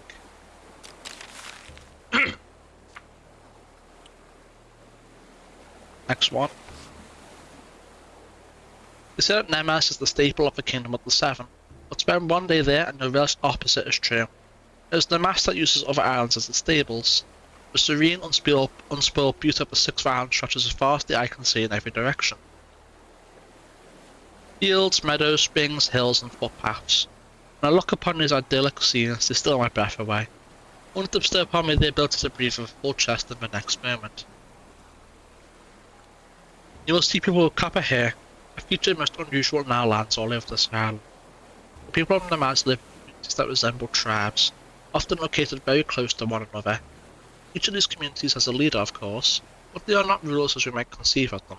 Next one. They say that Nemes is the staple of the Kingdom of the Seven, but spend one day there and the real opposite is true. It is Nemes that uses other islands as its stables. The serene, unspoiled beauty of the Sixth Island stretches as far as the eye can see in every direction. Fields, meadows, springs, hills and footpaths. When I look upon these idyllic scenes, they steal my breath away, only to bestow upon me the ability to breathe with a full chest in the next moment. You will see people with copper hair, a feature most unusual in our lands all over this island. The people of Nemes live in communities that resemble tribes, often located very close to one another. Each of these communities has a leader, of course, but they are not rulers as we might conceive of them.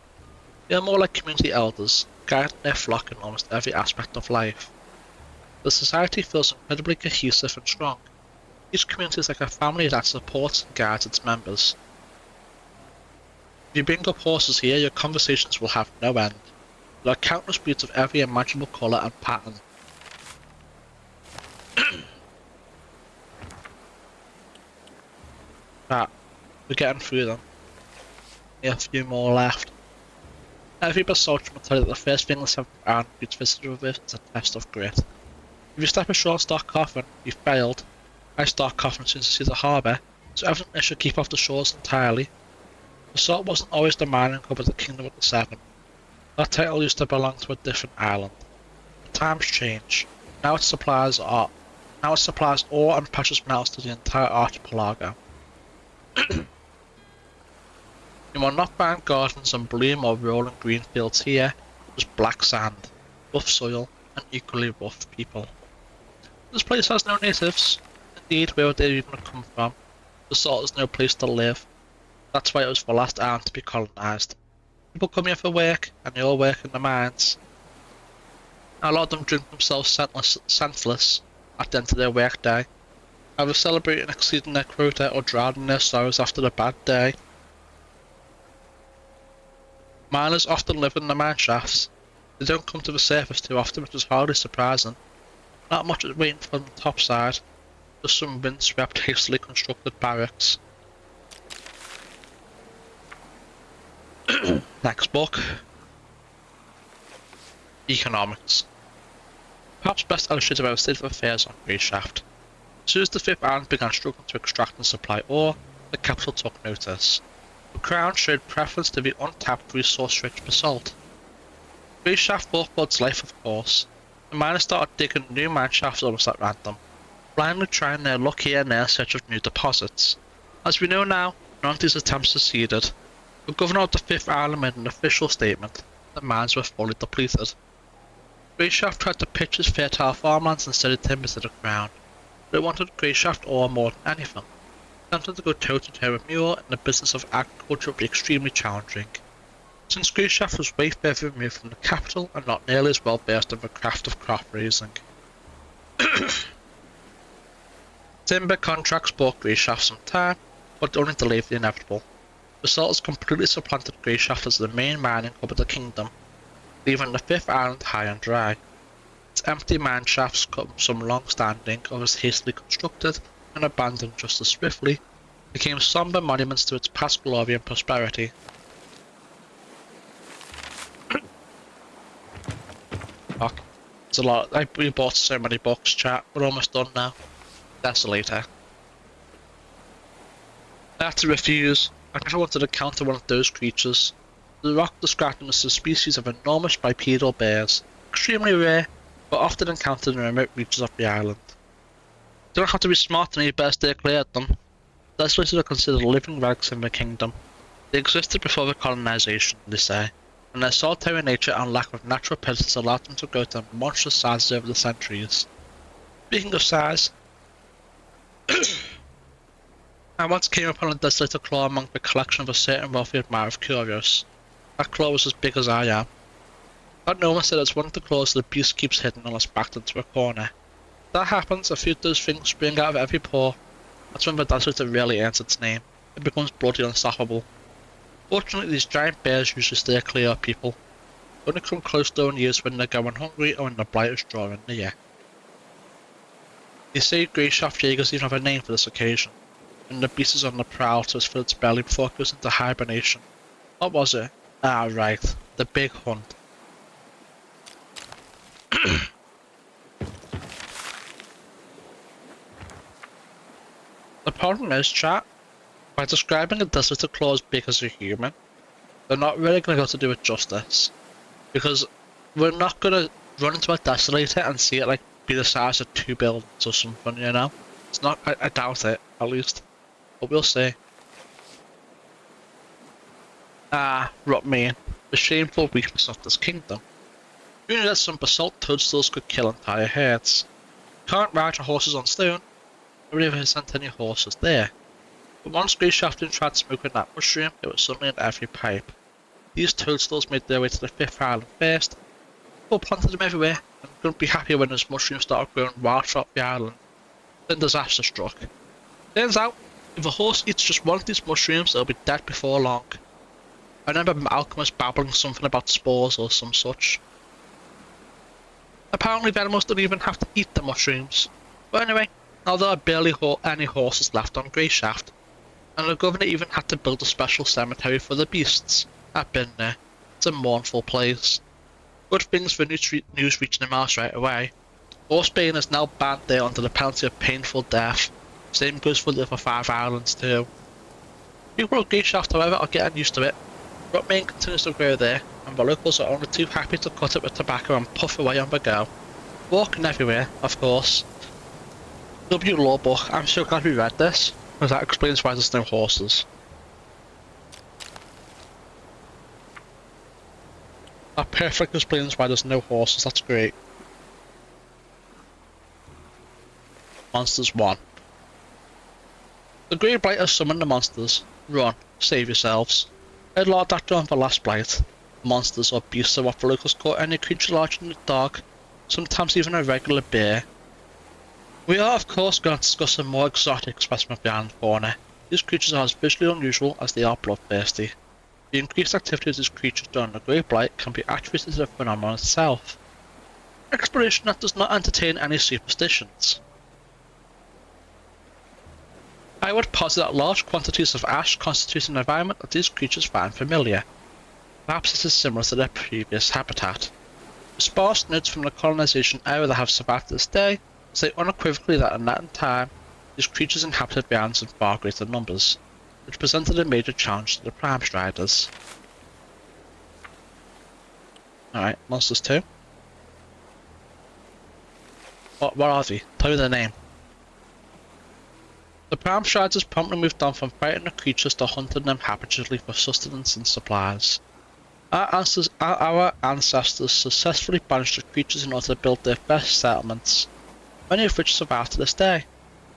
They are more like community elders, guiding their flock in almost every aspect of life. The society feels incredibly cohesive and strong. Each community is like a family that supports and guides its members. If you bring up horses here, your conversations will have no end. There are countless breeds of every imaginable colour and pattern. Right, we're getting through them. We have a few more left. Every basalt will tell you that the first thing the Seventh Island greets visitors with is a test of grit. If you step ashore and start coughing, you've failed. I start coughing as soon as I see the harbour, so everything should keep off the shores entirely. Basalt wasn't always the mining hub of the Kingdom of the Seven. That title used to belong to a different island. The times change. Now it supplies ore and precious metals to the entire archipelago. You will not find gardens and bloom or rolling green fields here, just black sand, rough soil, and equally rough people. This place has no natives. Indeed, where would they even come from? Basalt is no place to live. That's why it was the last island to be colonised. People come here for work, and they all work in the mines. A lot of them drink themselves senseless at the end of their work day, either celebrating exceeding their quota or drowning their sorrows after a bad day. Miners often live in the mine shafts. They don't come to the surface too often, which is hardly surprising. Not much is waiting from the top side, just some windswept, hastily constructed barracks. Next book. Economics. Perhaps best illustrated by the state of affairs on Grey Shaft. As soon as the Fifth Island began struggling to extract and supply ore, the capital took notice. The Crown showed preference to the untapped resource-rich basalt. Grey Shaft brought Blood's life, of course. The miners started digging new mine shafts almost at random, blindly trying their luck here and there in search of new deposits. As we know now, none of these attempts succeeded. The governor of the Fifth Island made an official statement. The mines were fully depleted. Grey Shaft tried to pitch his fertile farmlands and steady timber to the Crown, but it wanted Grey Shaft ore more than anything. Attempting to go toe-to-toe with Muir in the business of agriculture would be extremely challenging, since Grey Shaft was way further removed from the capital and not nearly as well versed in the craft of crop raising. Timber contracts bought Grey Shaft some time, but only delayed the inevitable. Basalt has completely supplanted Grey Shaft as the main mining hub of the kingdom, leaving the Fifth Island high and dry. Its empty mine shafts, some long-standing, or as hastily constructed and abandoned just as swiftly, became somber monuments to its past glory and prosperity. Fuck. It's a lot. We bought so many books, chat. We're almost done now. Desolator. I had to refuse. I never wanted to encounter one of those creatures. The rock described them as a species of enormous bipedal bears, extremely rare, but often encountered in remote reaches of the island. You don't have to be smart to know you better stay clear of them. Desolators are considered living relics in the kingdom. They existed before the colonization, they say, and their solitary nature and lack of natural predators allowed them to grow to monstrous sizes over the centuries. Speaking of size, I once came upon a desolator claw among the collection of a certain wealthy admirer of curios. That claw was as big as I am. That no one said it's one of the claws the beast keeps hidden unless backed into a corner. If that happens, a few of those things spring out of every pore. That's when the desolator really earns its name. It becomes bloody unstoppable. Fortunately, these giant bears usually stay clear of people. They only come close though in years when they're going hungry or when the blight is drawing near. They say Grey Shaft Jaegers even have a name for this occasion, and the beast is on the prowl to fill its belly before it goes into hibernation. What was it? Ah, right. The Big Hunt. The problem is, chat, by describing a desolator claw as big as a human, they're not really going to go to do it justice. Because we're not going to run into a desolator and see it like be the size of 2 buildings or something, you know? It's not, I doubt it, at least. But we'll see. Ah, rot me in. The shameful weakness of this kingdom. You knew that some basalt toadstools could kill entire herds. You can't ride your horses on stone. Nobody ever sent any horses there. But once Grey Shaft tried smoking that mushroom, it was suddenly in every pipe. These toadstools made their way to the Fifth Island first. People planted them everywhere, and couldn't be happier when those mushrooms started growing wild throughout the island. Then disaster struck. Turns out, if a horse eats just one of these mushrooms, it'll be dead before long. I remember an alchemist babbling something about spores or some such. Apparently the animals don't even have to eat the mushrooms. But anyway, now there are barely any horses left on Grey Shaft, and the governor even had to build a special cemetery for the beasts. I've been there. It's a mournful place. Good things for news reaching the mouse right away. Horse baying is now banned there under the penalty of painful death. Same goes for the other 5 islands too. People of Grey Shaft, however, are getting used to it. Rot Main continues to grow there, and the locals are only too happy to cut it with tobacco and puff away on the go. Walking everywhere, of course. W Law book, I'm so glad we read this, because that explains why there's no horses. That perfectly explains why there's no horses, that's great. Monsters 1. The Grey Blight has summoned the monsters. Run, save yourselves. I had locked that during the last blight. Monsters or beasts are what the locals call any creature larger than a dog, sometimes even a regular bear. We are of course going to discuss a more exotic specimen of the island fauna. These creatures are as visually unusual as they are bloodthirsty. The increased activity of these creatures during the Grey Blight can be attributed to the phenomenon itself. Exploration that does not entertain any superstitions. I would posit that large quantities of ash constitute an environment that these creatures find familiar. Perhaps this is similar to their previous habitat. Sparse notes from the colonization area that have survived to this day say unequivocally that in Latin time, these creatures inhabited realms in far greater numbers, which presented a major challenge to the Prime Striders. Alright, monsters 2. What are they? Tell me their name. The Prime Striders promptly moved on from fighting the creatures to hunting them haphazardly for sustenance and supplies. Our ancestors successfully banished the creatures in order to build their best settlements, many of which survive to this day.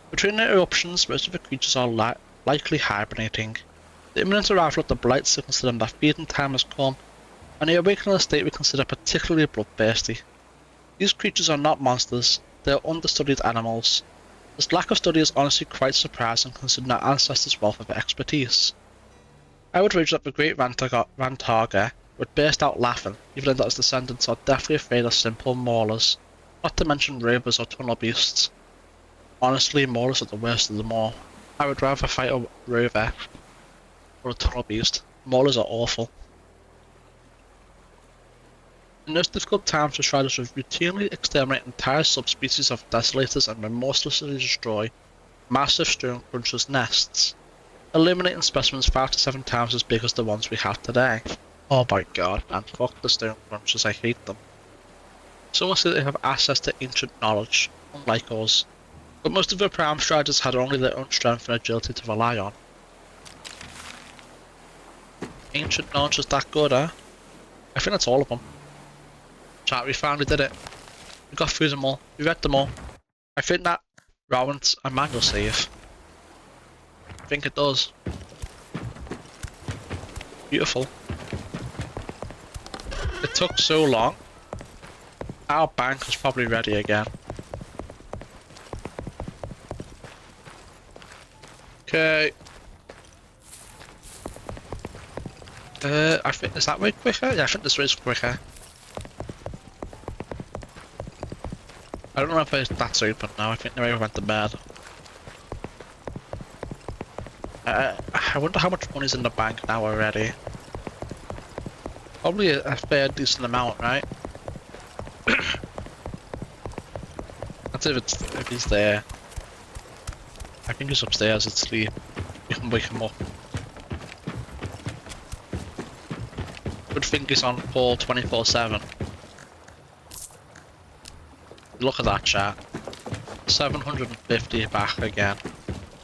Between the eruptions, most of the creatures are likely hibernating. The imminent arrival of the blight signals to them that feeding time has come, and they awaken in a state we consider particularly bloodthirsty. These creatures are not monsters, they are understudied animals. This lack of study is honestly quite surprising considering our ancestors' wealth of expertise. I would wager that the great Rantarga would burst out laughing, even though his descendants are definitely afraid of simple maulers, not to mention rovers or tunnel beasts. Honestly, maulers are the worst of them all. I would rather fight a rover or a tunnel beast. Maulers are awful. In those difficult times, the Striders would routinely exterminate entire subspecies of desolators and remorselessly destroy massive stone crunchers' nests, eliminating specimens 5 to 7 times as big as the ones we have today. Oh my god, and fuck the stone crunchers, I hate them. Some say they have access to ancient knowledge, unlike us, but most of the Prime Striders had only their own strength and agility to rely on. Ancient knowledge is that good, huh? I think that's all of them. Chat, we finally did it. We got through them all. We read them all. I think that warrants a manual save. I think it does. Beautiful. It took so long. Our bank is probably ready again. Okay. I think, is that way quicker? Yeah, I think this way is quicker. I don't know if that's open now. I think they went to bed. I wonder how much money's in the bank now already. Probably a fair decent amount, right? That's if he's there. I think he's upstairs asleep. You can wake him up. Good thing he's on call 24/7. Look at that, chat. 750 back again.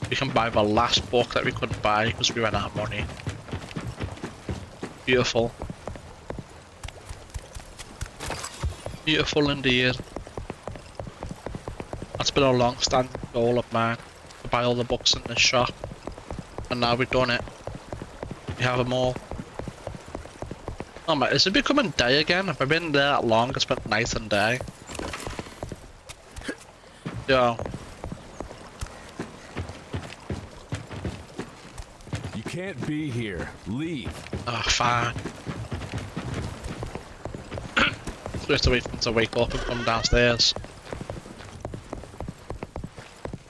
We can buy the last book that we couldn't buy because we ran out of money. Beautiful. Beautiful indeed. That's been a long-standing goal of mine, to buy all the books in this shop. And now we've done it. We have them all. Oh my, is it becoming day again? Have I been there that long? I spent night and day. Yo. You can't be here. Leave. Oh, fine. We have to wait for them to wake up and come downstairs.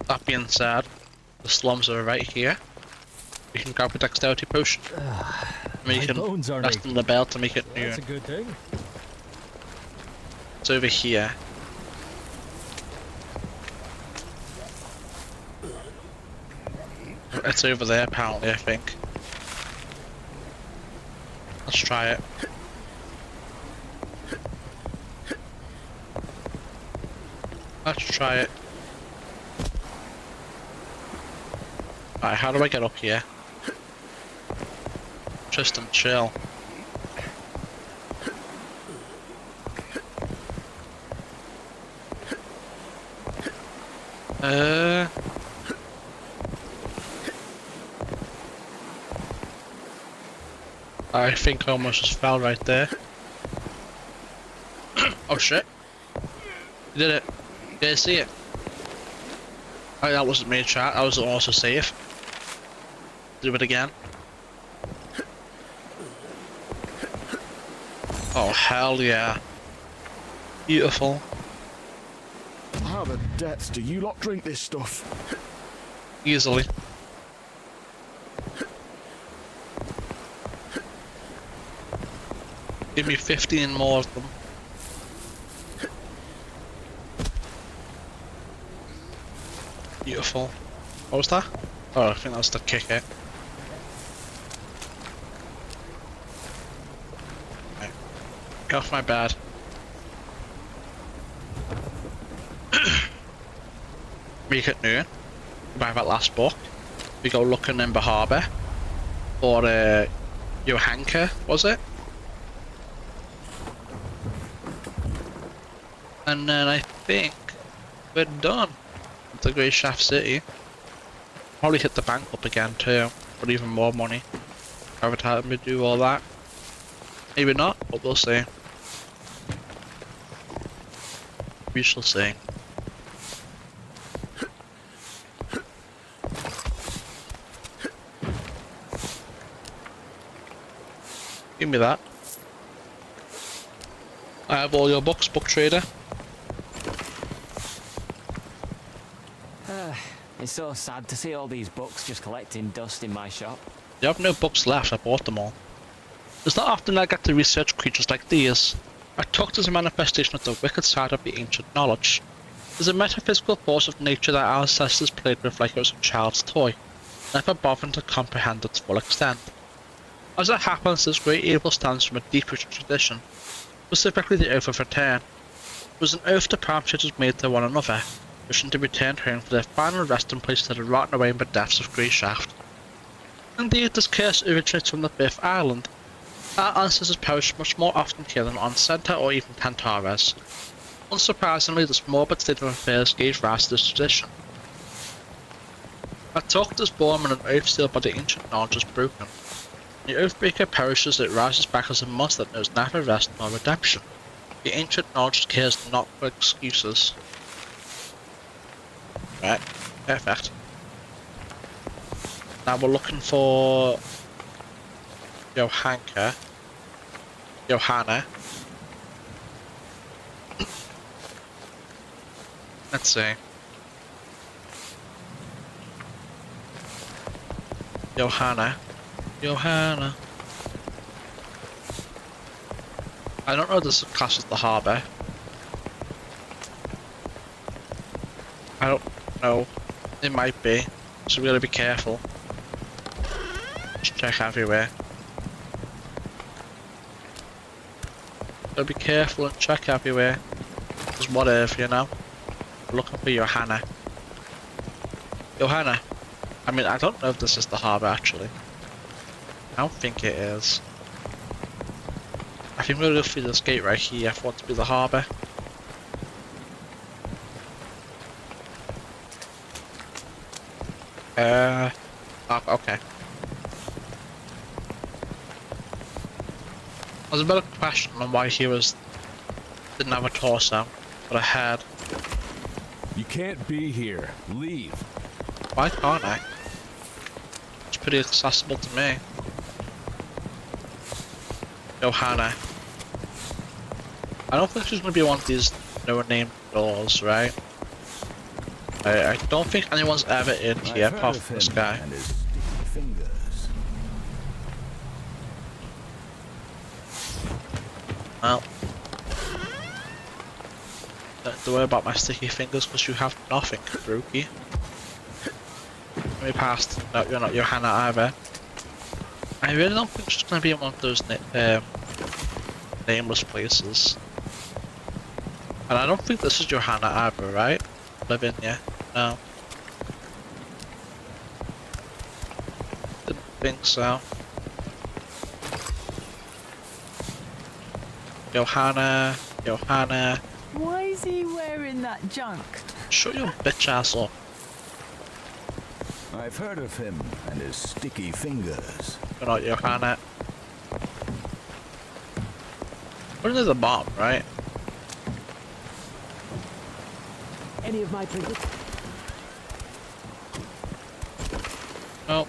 That being said, the slums are right here. We can grab a dexterity potion. We can rest in the belt to make it new. That's a good thing. It's over here. It's over there apparently, I think. Let's try it. Let's try it. Alright, how do I get up here? Tristan, chill. I think I almost just fell right there. Oh shit. You did it. Did you see it? Oh, that wasn't me, chat. I was also safe. Do it again. Oh, hell yeah. Beautiful. How the depths do you lot drink this stuff? Easily. Give me 15 more of them. Beautiful. What was that? Oh, I think that was the kick it. Right. Get off my bed. Week at noon. By that last book. We go looking in the harbour. For Johanka, was it? And then I think we're done with the Grey Shaft City. Probably hit the bank up again too, for even more money. Every time we do all that. Maybe not, but we'll see. We shall see. Give me that. I have all your books, book trader. It's so sad to see all these books just collecting dust in my shop. You have no books left, I bought them all. It's not often I get to research creatures like these. I took as a manifestation of the wicked side of the ancient knowledge. There's a metaphysical force of nature that our ancestors played with like it was a child's toy, never bothering to comprehend its full extent. As it happens, this great evil stems from a deep-rooted tradition, specifically the Oath of Return. It was an oath the perpetrators made to one another, wishing to return home for their final resting place that had rotten away in the depths of Grey Shaft. Indeed, this curse originates from the Fifth Island. Our ancestors perished much more often here than on Centaur or even Tantares. Unsurprisingly, this morbid state of affairs gave rise to this tradition. A tuft is born when an oath sealed by the ancient knowledge is broken. The Oathbreaker perishes, it rises back as a monster that knows neither rest nor redemption. The ancient knowledge cares not for excuses. Right, perfect. Now we're looking for Johanna. Let's see. Johanna. I don't know if this class is the harbour. I don't know. It might be. So we gotta be careful. Just check everywhere. Gotta be careful and check everywhere. Just what if, you know? We're looking for Johanna. I mean, I don't know if this is the harbour actually. I don't think it is. I think we're gonna go through this gate right here for it to be the harbour. Oh, okay. There's a bit of question on why heroes didn't have a torso, but a head. You can't be here. Leave. Why can't I? It's pretty accessible to me. Johanna. I don't think she's gonna be one of these no-name doors, right? I don't think anyone's ever in here apart from this guy. Well, don't worry about my sticky fingers because you have nothing, Brookie. Let me past. No, you're not Johanna either. I really don't think she's gonna be in one of those nameless places. And I don't think this is Johanna either, right? Lavinia. No. Didn't think so. Johanna. Why is he wearing that junk? Shut your bitch ass up. I've heard of him and his sticky fingers. You're not Johanna. We're near the bottom, right? Any of my trinkets? Nope.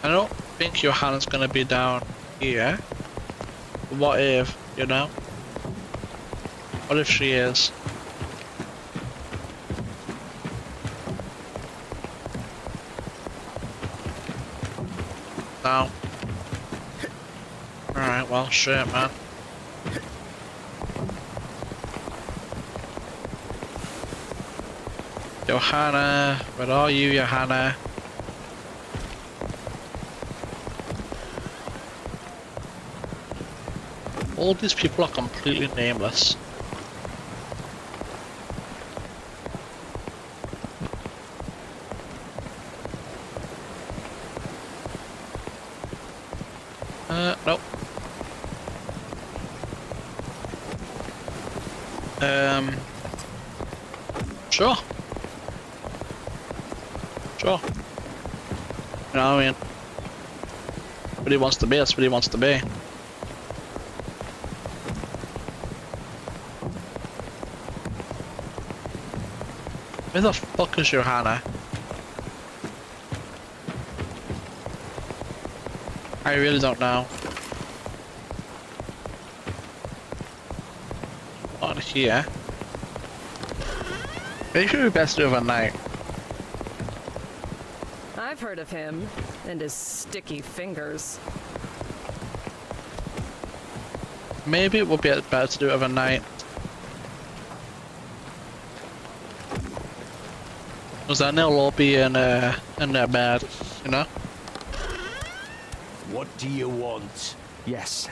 I don't think Johanna's gonna be down here. What if, you know? What if she is? No. Alright, well, shit, man. Johanna, where are you, Johanna? All these people are completely nameless. Nope. Sure. Sure. You know what I mean? What he wants to be, that's what he wants to be. Where the fuck is Johanna? I really don't know. Not here. Maybe we best do it overnight. I've heard of him and his sticky fingers. Maybe it would be better to do it overnight. Because then they'll all be in their bed, you know? What do you want? Yes.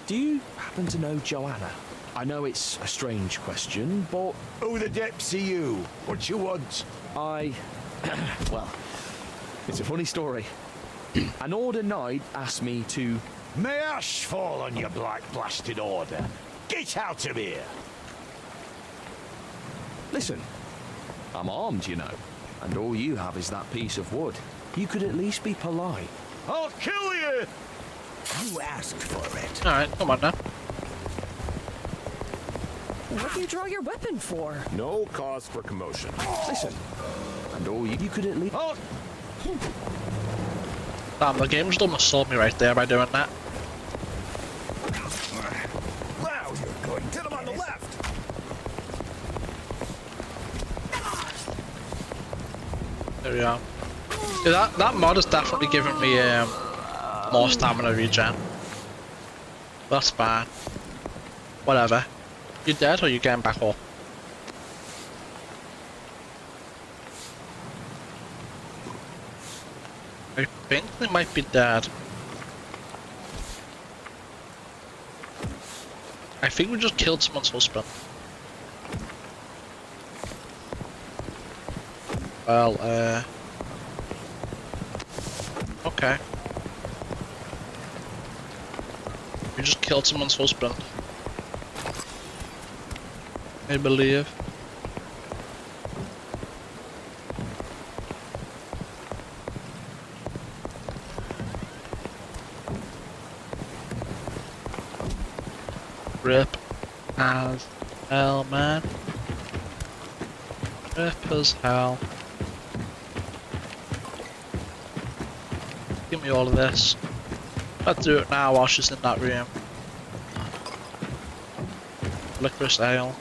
Do you happen to know Joanna? I know it's a strange question, but... Who the depths are you? What you want? Well, it's a funny story. An order knight asked me to... May ash fall on your black blasted order. Get out of here! Listen, I'm armed, you know, and all you have is that piece of wood. You could at least be polite. I'll kill you! You asked for it. Alright, come on now. What do you draw your weapon for? No cause for commotion. Listen, and all you could at least... Damn, the game just almost sold me right there by doing that. Wow, you're going. Get him on the left. There we are. Yeah, that mod has definitely given me more stamina regen. That's fine. Whatever. You dead or you getting back up? I think they might be dead. I think we just killed someone's husband. Well, okay. We just killed someone's husband. I believe. Rip as hell, man. Rip as hell. Give me all of this. Let's do it now while she's in that room. Licorice ale.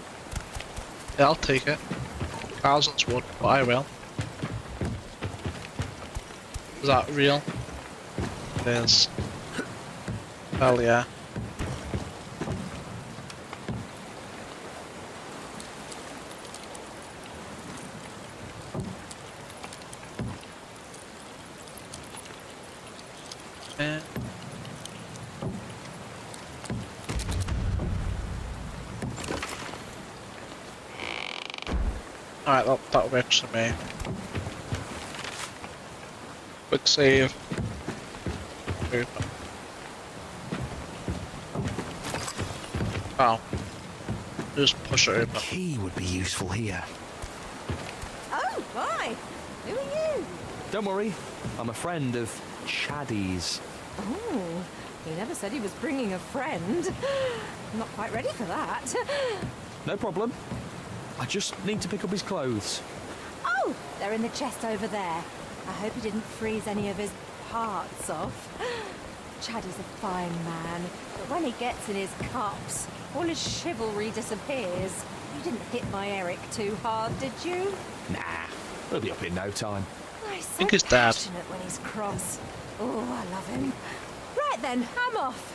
Yeah, I'll take it. Thousands would, but I will. Is that real? It is. Hell yeah. Alright, that works for me. Quick save. Open. Oh. Just push it open. Key would be useful here. Oh, hi. Who are you? Don't worry, I'm a friend of Chaddy's. Oh, he never said he was bringing a friend. I'm not quite ready for that. No problem. I just need to pick up his clothes. Oh, they're in the chest over there. I hope he didn't freeze any of his parts off. Chaddy's a fine man, but when he gets in his cups, all his chivalry disappears. You didn't hit my Eric too hard, did you? Nah, he'll be up in no time. He's so think his dad. passionate when he's cross. Oh, I love him. Right then, I'm off.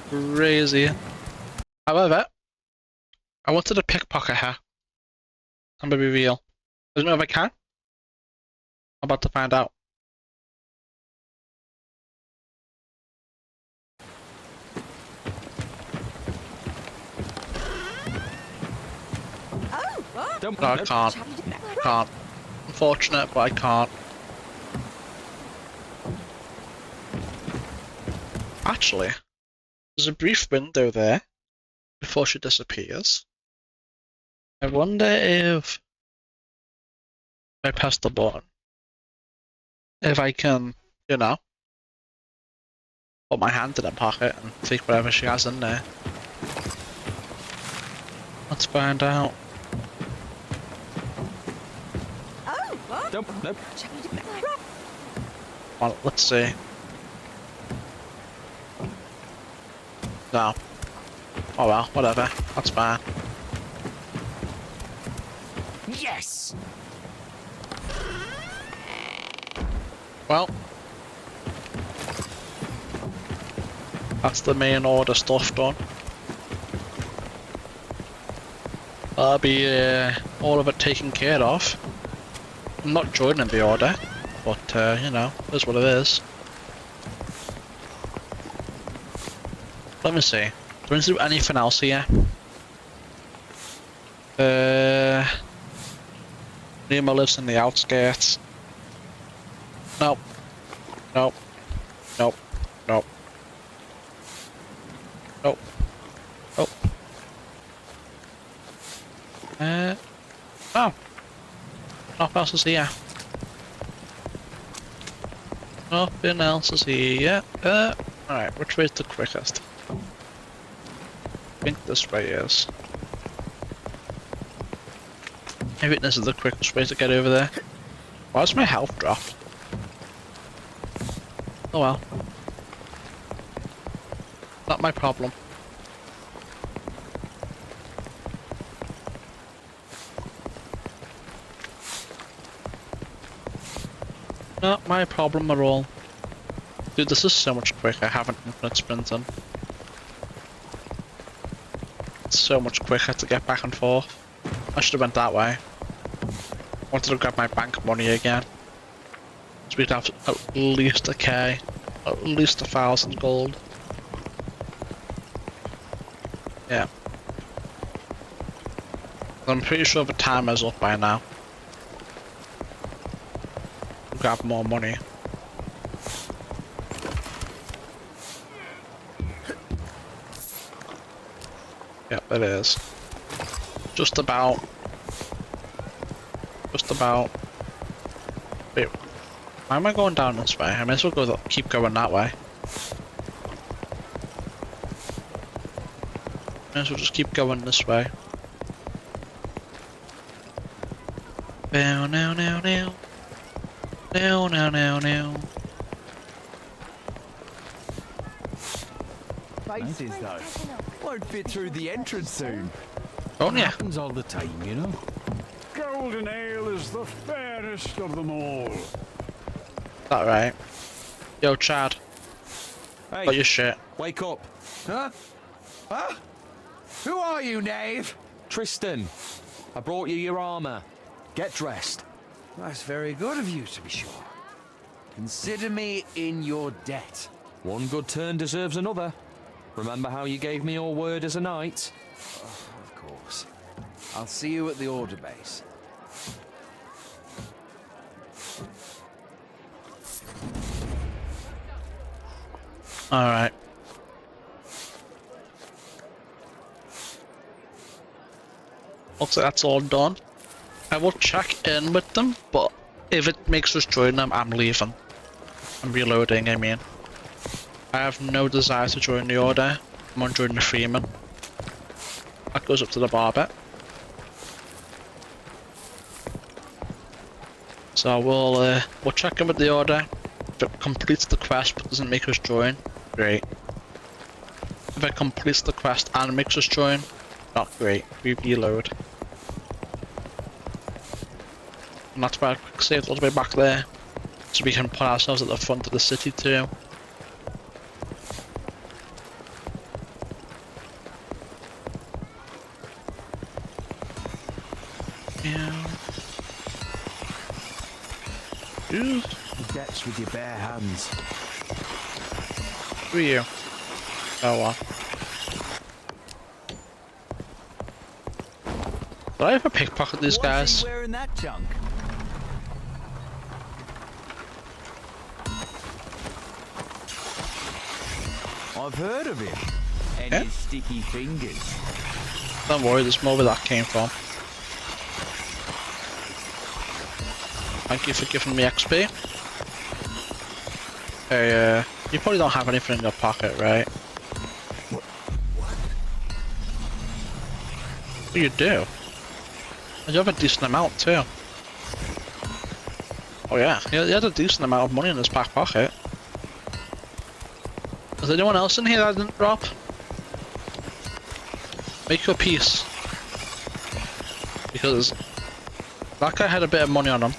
Crazy. However, I wanted a pickpocket here. I'm gonna be real. I don't know if I can. I'm about to find out. Oh, No, I can't. I can't. Unfortunate, but I can't. Actually, there's a brief window there before she disappears. I wonder if I press the button, if I can, you know, put my hand in her pocket and take whatever she has in there. Let's find out. Oh, what? Nope. Well, let's see. No. Oh well, whatever. That's fine. Yes! Well, that's the main order stuff done. That'll be all of it taken care of. I'm not joining the order, but you know, it is what it is. Let me see. Do we need to do anything else here? Nemo lives in the outskirts. Nope. Nope. Nope. Nope. Nope. Nope. Oh. Nothing else is here. Nothing else is here. Alright, which way is the quickest? I think this way is. I think this is the quickest way to get over there. Why's my health dropped? Oh well. Not my problem. Not my problem at all. Dude, this is so much quicker having infinite sprinting. It's so much quicker to get back and forth. I should have went that way. Wanted to grab my bank money again. So we'd have at least a K. At least 1,000 gold. Yeah. I'm pretty sure the timer's up by now. Grab more money. Yep, it is. Just about. Just about. Wait, why am I going down this way? I may as well go keep going that way. May as well just keep going this way. Now, now, now, now. Now, now, now, now. Faces, though. Won't fit through the entrance soon. Oh, yeah. Happens all the time, you know. Golden ale is the fairest of them all. That right? Yo, Chad. Hey, got your shit. Wake up. Huh? Huh? Who are you, knave? Tristan, I brought you your armor. Get dressed. That's very good of you, to be sure. Consider me in your debt. One good turn deserves another. Remember how you gave me your word as a knight? Oh, of course. I'll see you at the order base. Alright. Looks like that's all done. I will check in with them, but if it makes us join them, I'm leaving. I'm reloading, I mean. I have no desire to join the order. I'm on joining the freemen. That goes up to the barber. So we'll check in with the order. If it completes the quest but doesn't make us join, great. If it completes the quest and makes us join, not great. We reload. And that's why I quick saved a little bit back there, so we can put ourselves at the front of the city too. Yeah. Ooh. The depths with your bare hands. Who are you? Oh well. Did I ever pickpocket these guys? What's he wearing that junk? I've heard of him. And his sticky fingers. Don't worry, there's more where that came from. Thank you for giving me XP. Hey, you probably don't have anything in your pocket, right? What? You do. And you have a decent amount too. Oh yeah, he had a decent amount of money in his back pocket. Is there anyone else in here that I didn't drop? Make your peace. Because that guy had a bit of money on him.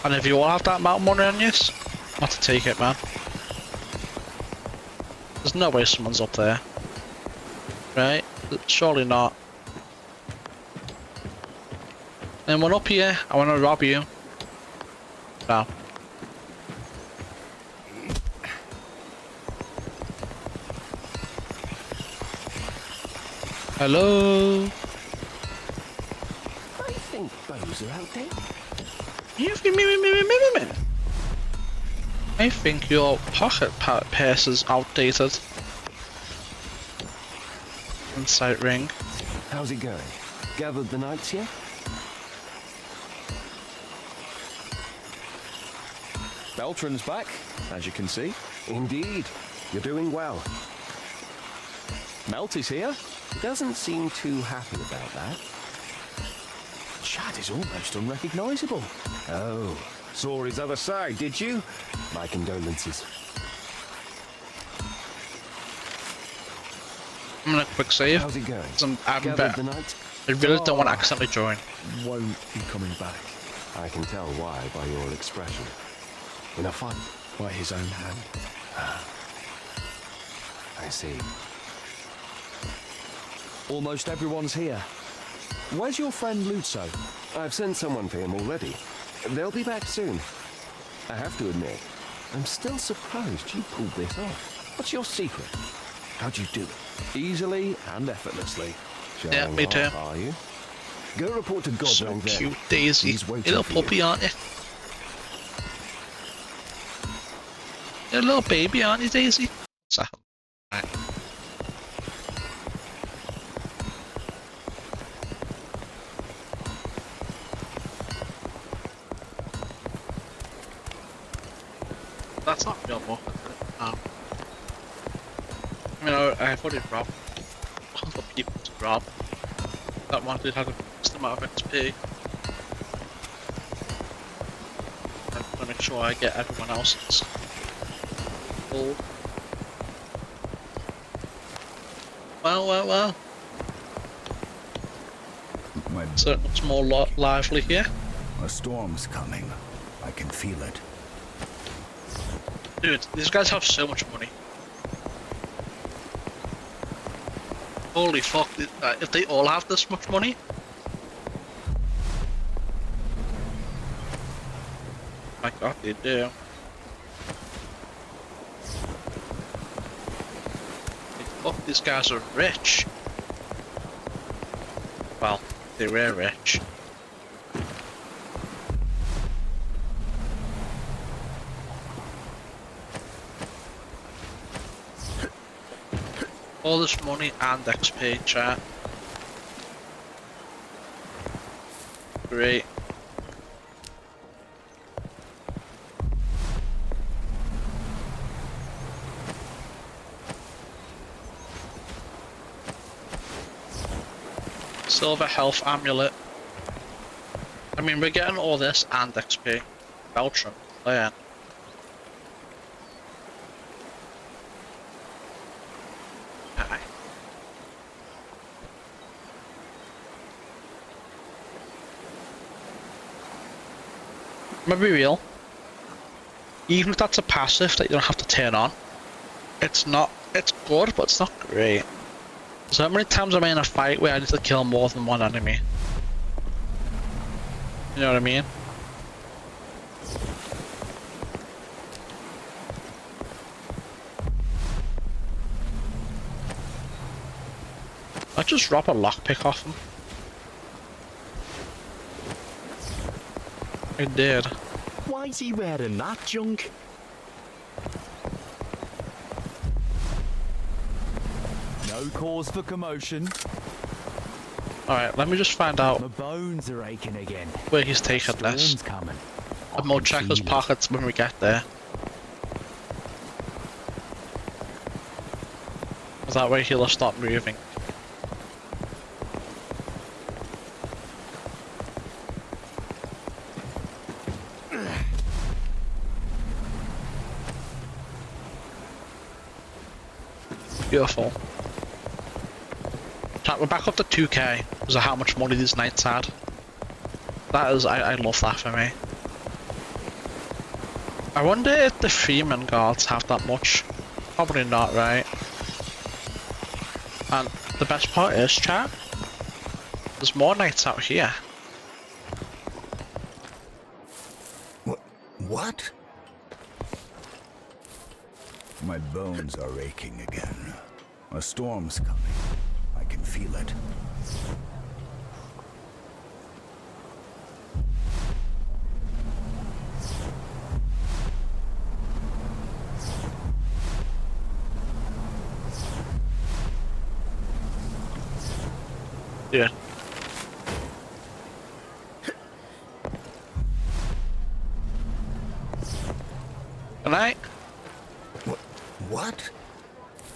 And if you all have that amount of money on you, not to take it, man. There's no way someone's up there. Right? Surely not. Anyone up here? I want to rob you. No. Hello? I think bows are outdated. I think your pocket pace is outdated. Insight ring. How's it going? Gathered the knights yet? Beltran's back, as you can see. Indeed. You're doing well. Melty's here. Doesn't seem too happy about that. Chad is almost unrecognisable. Oh, saw his other side, did you? My condolences. I'm gonna quick save. How's it going? I really don't want to accidentally join. Won't be coming back. I can tell why by your expression. In a fight? By his own hand. I see. Almost everyone's here. Where's your friend Lutzo? I've sent someone for him already. They'll be back soon. I have to admit, I'm still surprised you pulled this off. What's your secret? How'd you do it? Easily and effortlessly. Yeah, me too. Are you? Go report to God. So cute, Daisy. You little puppy, aren't you? You're a little baby, aren't you, Daisy? What's that? Right. That's not real more. I mean, I've already robbed all the people to rob. That one did have a fixed amount of XP. I'm gonna make sure I get everyone else's full. Well. So it looks more lively here. A storm's coming. I can feel it. Dude, these guys have so much money. Holy fuck, if they all have this much money. My god, they do. Fuck, these guys are rich. Well, they were rich. All this money and XP, chat. Great. Silver health amulet. I mean, we're getting all this and XP. Beltran, there. I'm gonna be real. Even if that's a passive that you don't have to turn on, it's good, but it's not great. So how many times am I in a fight where I need to kill more than one enemy? You know what I mean? I just drop a lockpick off him. I did. Why's he wearing that junk? No cause for commotion. Alright, let me just find out My bones are aching again. where he's taking this. Storm's coming. And we'll check his pockets when we get there. That way he'll stop moving. Beautiful. Chat, we're back up to 2k because of how much money these knights had. That is, I love that for me. I wonder if the freemen guards have that much. Probably not, right? And the best part is, chat, there's more knights out here. What? My bones are aching again. A storm's coming. I can feel it. Yeah. Good night. What?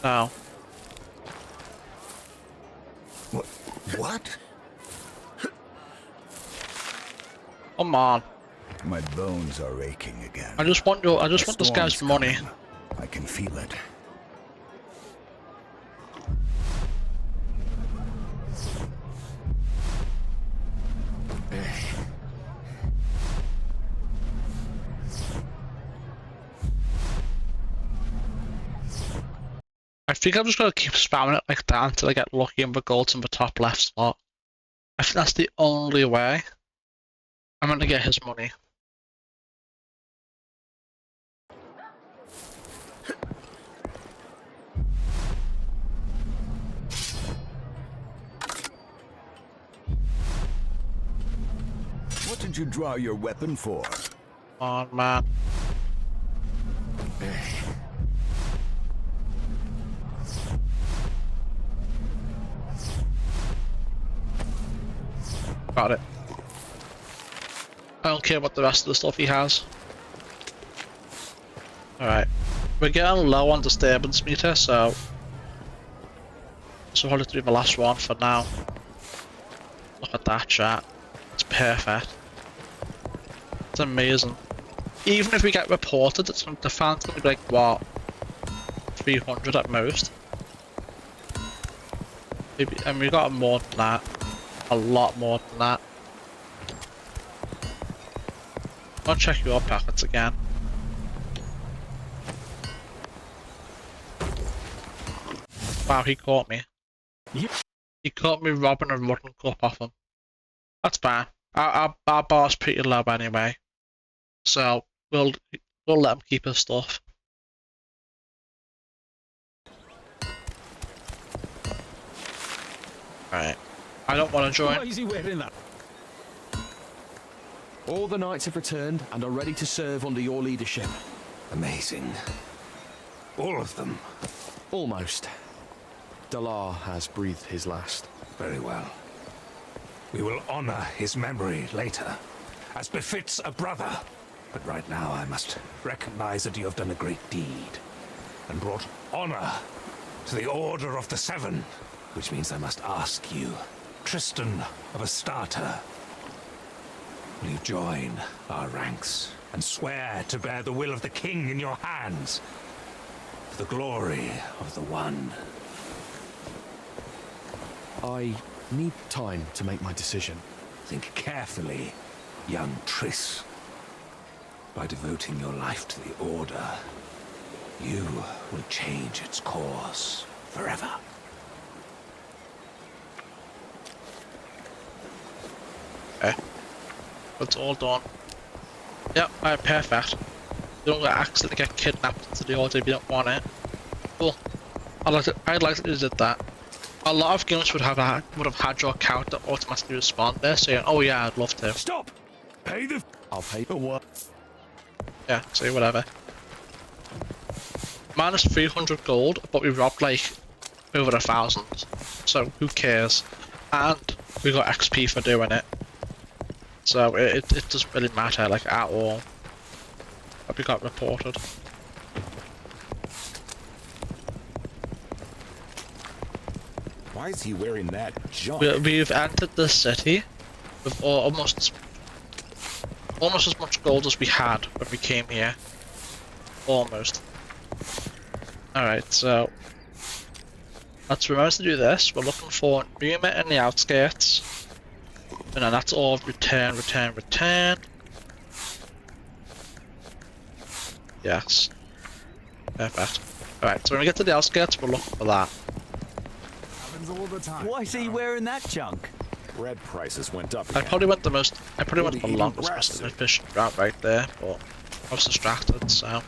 No. What? Come on. My bones are aching again. I just want this guy's money. I can feel it. I think I'm just gonna keep spamming it like that until I get lucky and the gold's in the top left spot. I think that's the only way I'm gonna get his money. What did you draw your weapon for? Come on, man. Got it. I don't care about the rest of the stuff he has. Alright. We're getting low on disturbance meter, so we'll hold it to be the last one for now. Look at that, chat. It's perfect. It's amazing. Even if we get reported, the fan's gonna be like, what? 300 at most. Maybe, and we got more than that. A lot more than that. I'll check your pockets again. Wow, he caught me. He caught me robbing a rotten cup off him. That's fine. Our bar's pretty low anyway. So we'll let him keep his stuff. Alright. I don't want to join. Why is he wearing that? All the knights have returned and are ready to serve under your leadership. Amazing. All of them. Almost. Dalar has breathed his last. Very well. We will honor his memory later, as befits a brother. But right now I must recognize that you have done a great deed and brought honor to the Order of the Seven, which means I must ask you, Tristan of Astarte, will you join our ranks and swear to bear the will of the king in your hands for the glory of the One? I need time to make my decision. Think carefully, young Tris. By devoting your life to the Order, you will change its course forever. Okay. It's all done. Yep, alright, perfect. You don't accidentally get kidnapped into the order if you don't want it. Cool. I'd like that you did that. A lot of games would have had your character automatically respond there, saying, "Oh yeah, I'd love to." Stop! Pay the. I'll pay for what? Yeah, say whatever. Minus 300 gold, but we robbed like over 1,000. So who cares? And we got XP for doing it. So it doesn't really matter like at all. But we got reported. Why is he wearing that junk? We've entered the city with almost as much gold as we had when we came here. Almost. Alright, so let's remember to do this. We're looking for Numa in the outskirts. And then that's all return. Yes. Perfect. Alright, so when we get to the outskirts, we're looking for that. All the time. Why is he wearing that junk? Bread prices went up. I probably went the longest efficient route right there, but I was distracted, so.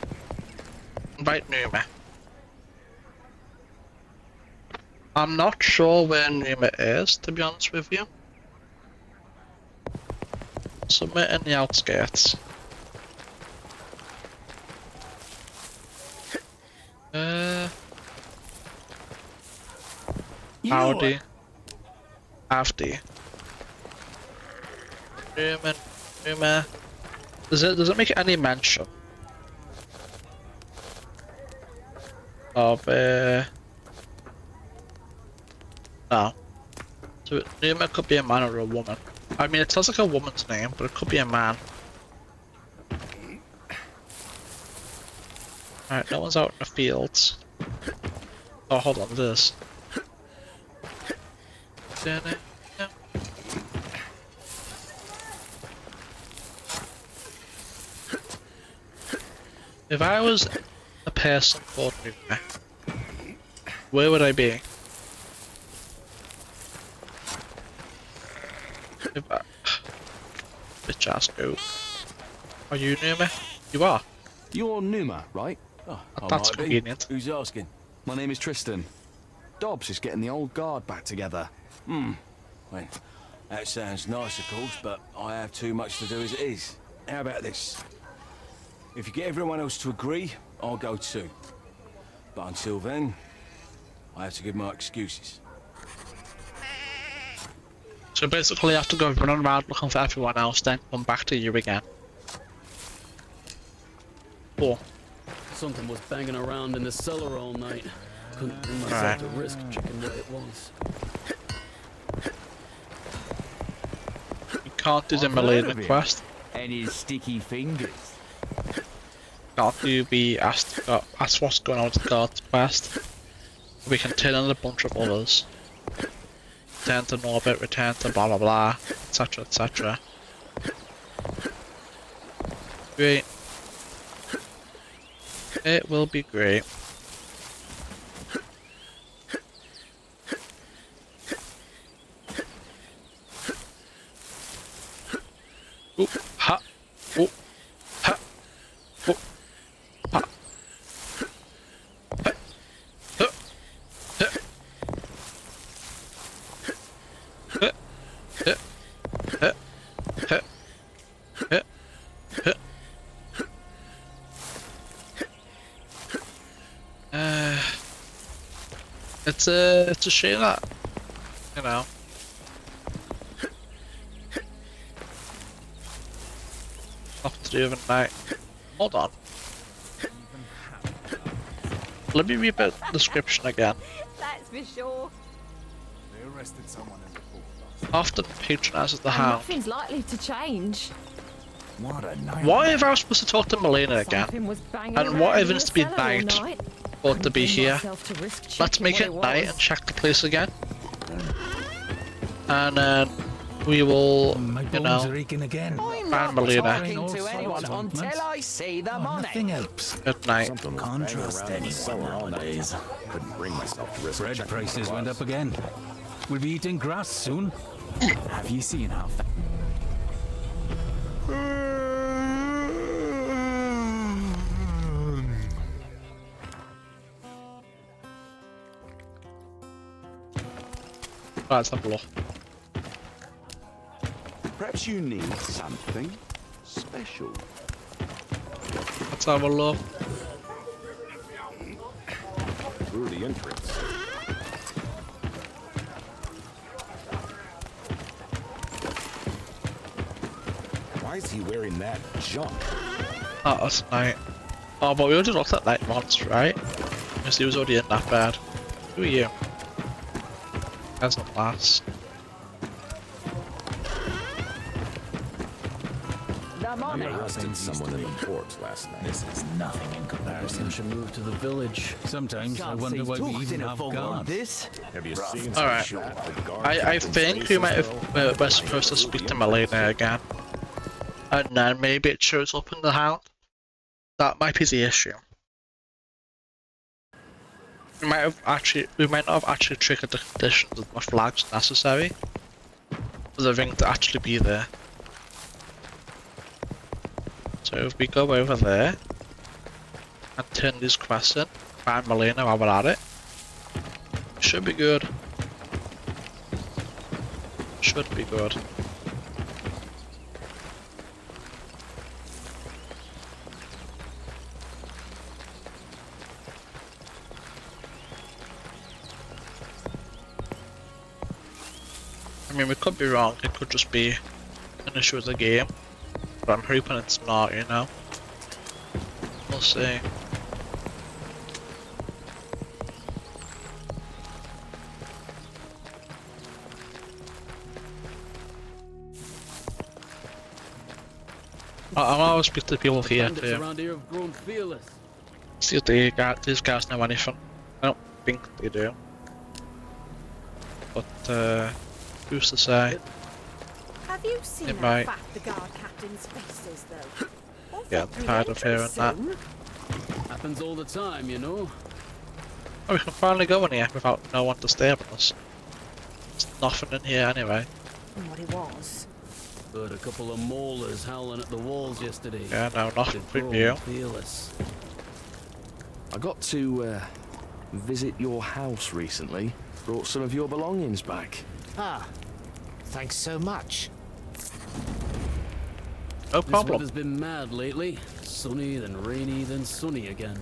Invite Numa. I'm not sure where Numa is, to be honest with you. Somewhere in the outskirts. Howdy. After. Numa. Does it make any mention of no. So Numa could be a man or a woman. I mean, it sounds like a woman's name, but it could be a man. Alright, no one's out in the fields. Oh, hold on, this. If I was a person called Numa, where would I be? If I... Bitch ass go. Are you Numa? You are. You're Numa, right? Oh, that's convenient. Who's asking? My name is Tristan. Dobbs is getting the old guard back together. Well, that sounds nice, of course, but I have too much to do as it is. How about this? If you get everyone else to agree, I'll go too. But until then, I have to give my excuses. So basically I have to go running around looking for everyone else, then come back to you again. Cool. Something was banging around in the cellar all night. Couldn't bring myself to risk checking what it was. You can't do the Millennium quest. And his sticky fingers. Can't do the ask what's going on with the guard quest. We can turn on a bunch of others. Return to Norbert, return to blah blah blah, etc etc. Great. It will be great. Oop, ha, oop, ha, oop, ha. It's a shame that, you know. Nothing to do with night. Hold on. Let me read the description again. That's for sure. They arrested someone in the port. Often patronizes the hound. Nothing's likely to change. What a nightmare. What if I was supposed to talk to Melina again? Something was banging And what around if in it's the to be cellar all night? night. Or to be Bring here? myself to risk Let's checking make what it night was. and check the place again. And then we will, My you bones know, are aching again. I'm find not Melina. talking to anyone until I see the money. Nothing helps. Good night. Something was Can't banging trust around in the anyone cellar all night. nowadays. Couldn't bring myself to risk Bread checking prices what it went was. up again. We'll be eating grass soon. Have you seen how Let's have a look. Perhaps you need something special. Let's have a look. Through the entrance. Why is he wearing that junk? Oh, that's night. Oh, but we already looked at that once, right? Because he was already in that bed. Who are you? That's not last. money. I arrested someone in the port last night. This is nothing in comparison. We should move to the village. Sometimes I wonder why we even have guards. Have you seen Alright. I think we might have, we're supposed to speak to Melina again. And then maybe it shows up in the house. That might be the issue. We might not have actually triggered the conditions that the flag's necessary for the ring to actually be there. So if we go over there and turn this quest in, find Melina while we're at it, should be good. Should be good. I mean, we could be wrong, it could just be an issue with the game, but I'm hoping it's not, you know? We'll see. I'll always speak to people here too. Around here have grown fearless. See if these guys know anything. I don't think they do. But, who's to say? Have you seen It how might. fat the guard captain's face is, though? Won't Yeah, I'm fit through tired the of hearing entrance that. soon. Happens all the time, you know. Oh, we can finally go in here without no one disturbing us. There's nothing in here anyway. And what it was. Heard a couple of maulers howling at the walls yesterday. Yeah, no, nothing They've from grown you. fearless. I got to visit your house recently. Brought some of your belongings back. Ah, thanks so much. No This problem. weather's been mad lately. Sunny, then rainy, then sunny again.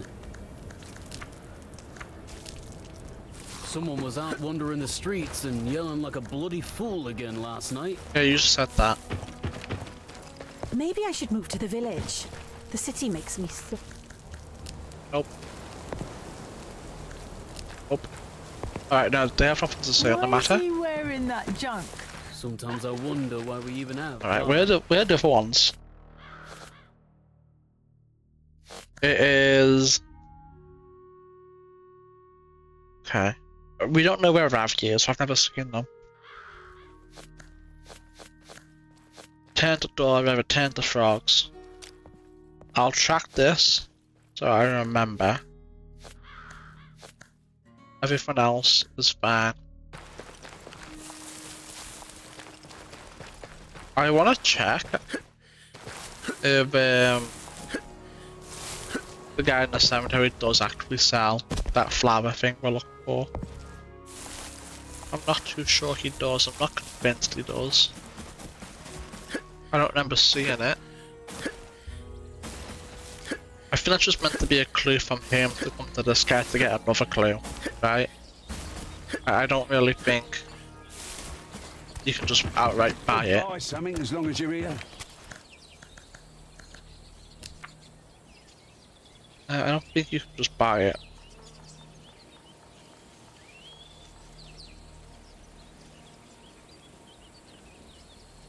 Someone was out wandering the streets and yelling like a bloody fool again last night. Yeah, you just said that. Maybe I should move to the village. The city makes me sick. Nope. Nope. Alright, now they have nothing to say on the Why is matter. he wearing that junk? Sometimes I wonder why we even have. Alright, where are the other ones? It is... Okay. We don't know where Ravki is, so I've never seen them. Turn the door, return the frogs. I'll track this, so I remember. Everything else is fine. I want to check if the guy in the cemetery does actually sell that flower thing we're looking for. I'm not too sure he does, I'm not convinced he does. I don't remember seeing it. I feel it's just meant to be a clue from him to come to this guy to get another clue, right? I don't really think you can just outright buy it. Buy something as long as you're here. I don't think you can just buy it.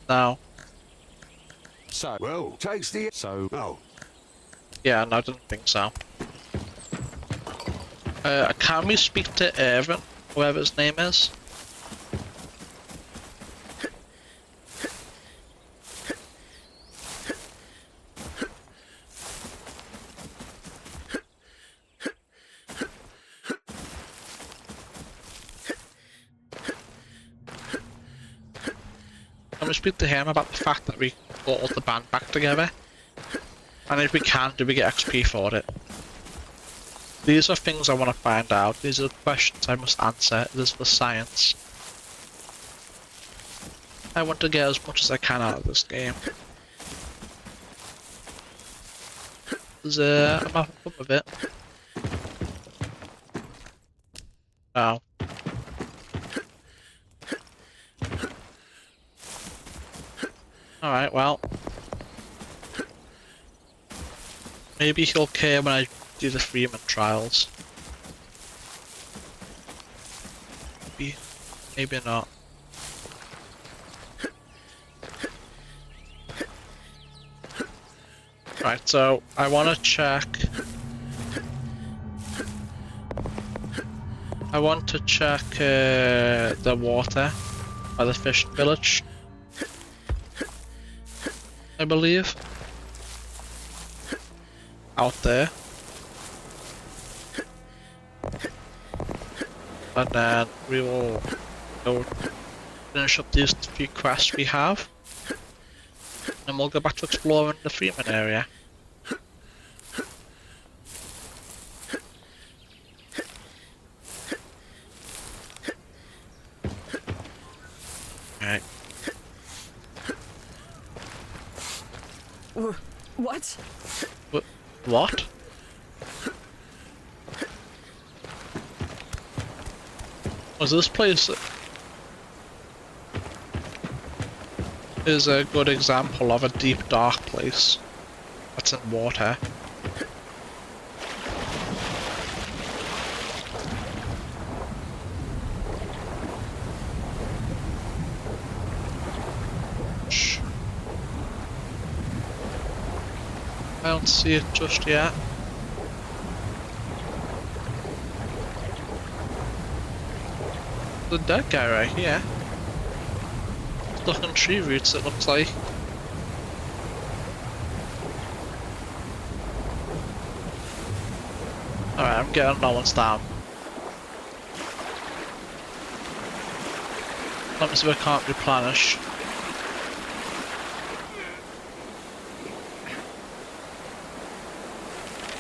No. So, well, takes the... So, oh. Yeah, no, I didn't think so. Can we speak to Irvin, whoever his name is? Can we speak to him about the fact that we got all the band back together? And if we can, do we get XP for it? These are things I want to find out. These are the questions I must answer. This is the science. I want to get as much as I can out of this game. I'm having fun with it. Oh. Alright, well. Maybe he'll care when I do the freeman trials. Maybe not. Right, so I want to check. I want to check the water by the fishing village, I believe. Out there. And then we will go finish up these few quests we have. And we'll go back to exploring the freeman area. Alright. What? What? Was this place is a good example of a deep dark place that's in water. Shh. I don't see it just yet. The dead guy right here. Stuck on tree roots, it looks like. Alright, I'm getting that one's down. Let me see if I can't replenish.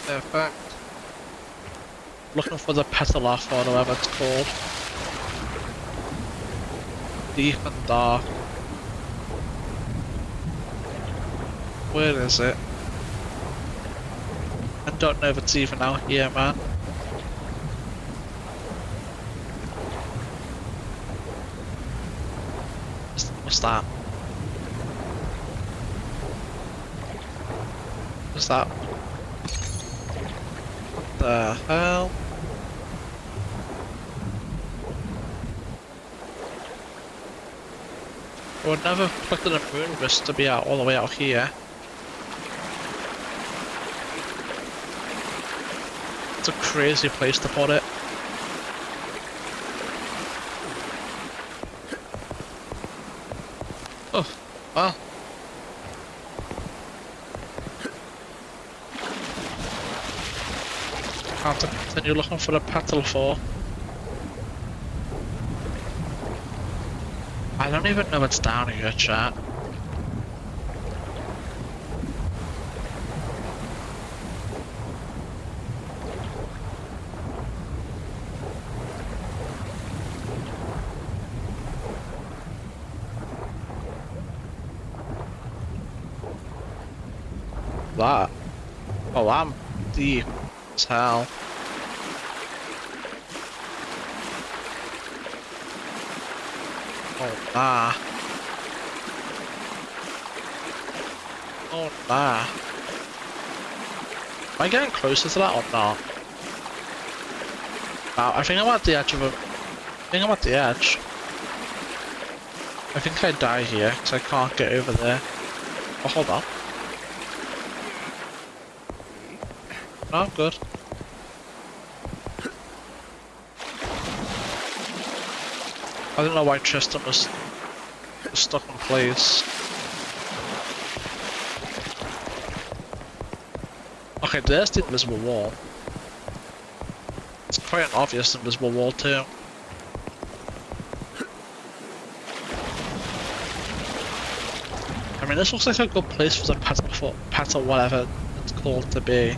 Perfect. Looking for the petal off or whatever it's called. Deep and dark. Where is it? I don't know if it's even out here, man. What's that? What's that? What the hell? I would never put the moon risk to be out all the way out here. It's a crazy place to put it. Oh, well. Have to continue looking for the petal for. I don't even know what's down here, chat. That? Oh, I'm deep as hell. Oh, nah. Oh, nah. Am I getting closer to that or not? Wow, I think I'm at the edge of a... I think I'm at the edge. I think I die here, because I can't get over there. Oh, hold on. No, I'm good. I don't know why Tristan was stuck in place. Okay, there's the invisible wall. It's quite an obvious invisible wall too. I mean, this looks like a good place for the pet or whatever it's called to be.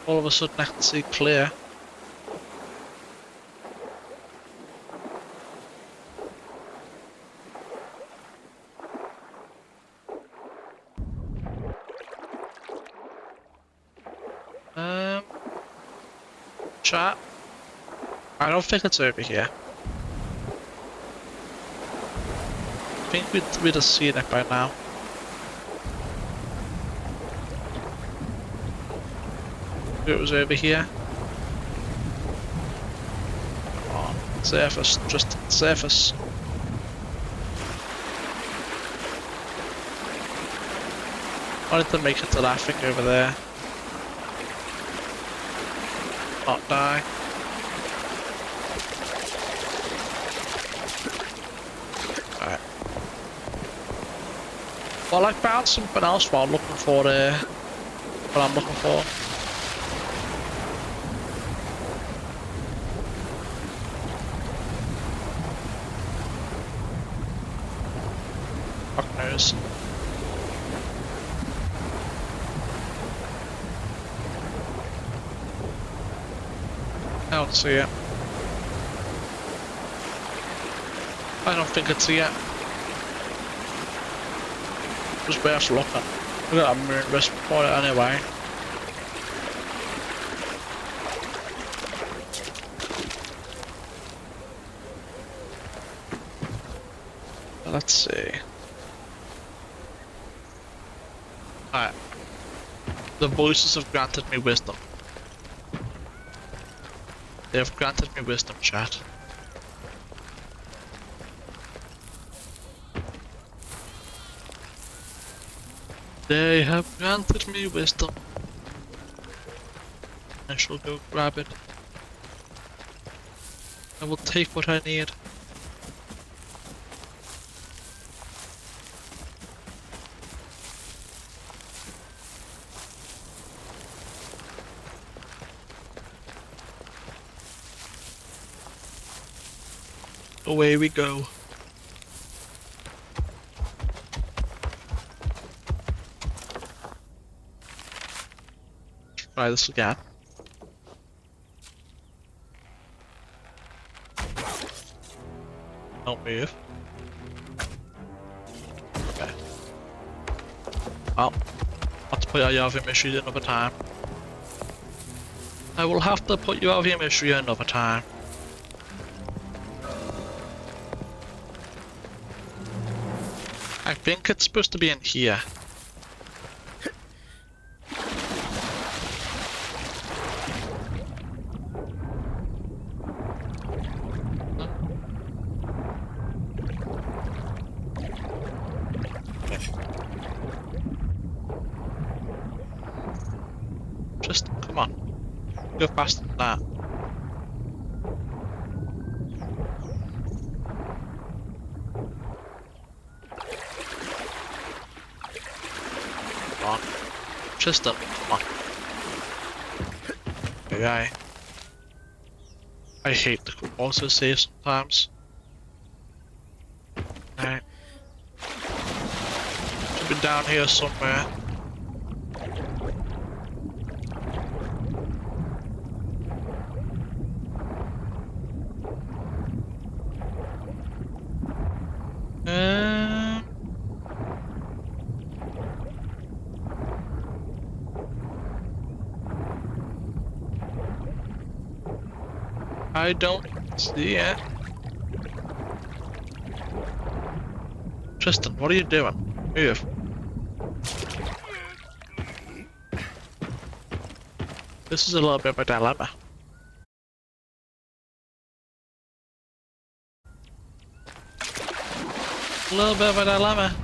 All of a sudden I can see clear. Chat. I don't think it's over here. I think we'd have seen it by now. It was over here. Come on, surface, just surface. I wanted to make it to that thing over there. Not die. Alright. Well, I found something else while looking for what I'm looking for. Fuck knows. I don't see it. I don't think it's here. Just worth looking. We got a moon risk for it anyway. Let's see. Alright. The voices have granted me wisdom. They have granted me wisdom, chat. They have granted me wisdom. I shall go grab it. I will take what I need. Away we go. Try this again. Don't move. Okay. Well, I'll have to put you out of your misery another time. I will have to put you out of your misery another time. I think it's supposed to be in here. Just, come on. Go faster than that. Tristan, come on. Okay. I hate the auto save sometimes. Alright. Should be down here somewhere. I don't see it. Tristan, what are you doing? Move. This is a little bit of a dilemma. A little bit of a dilemma.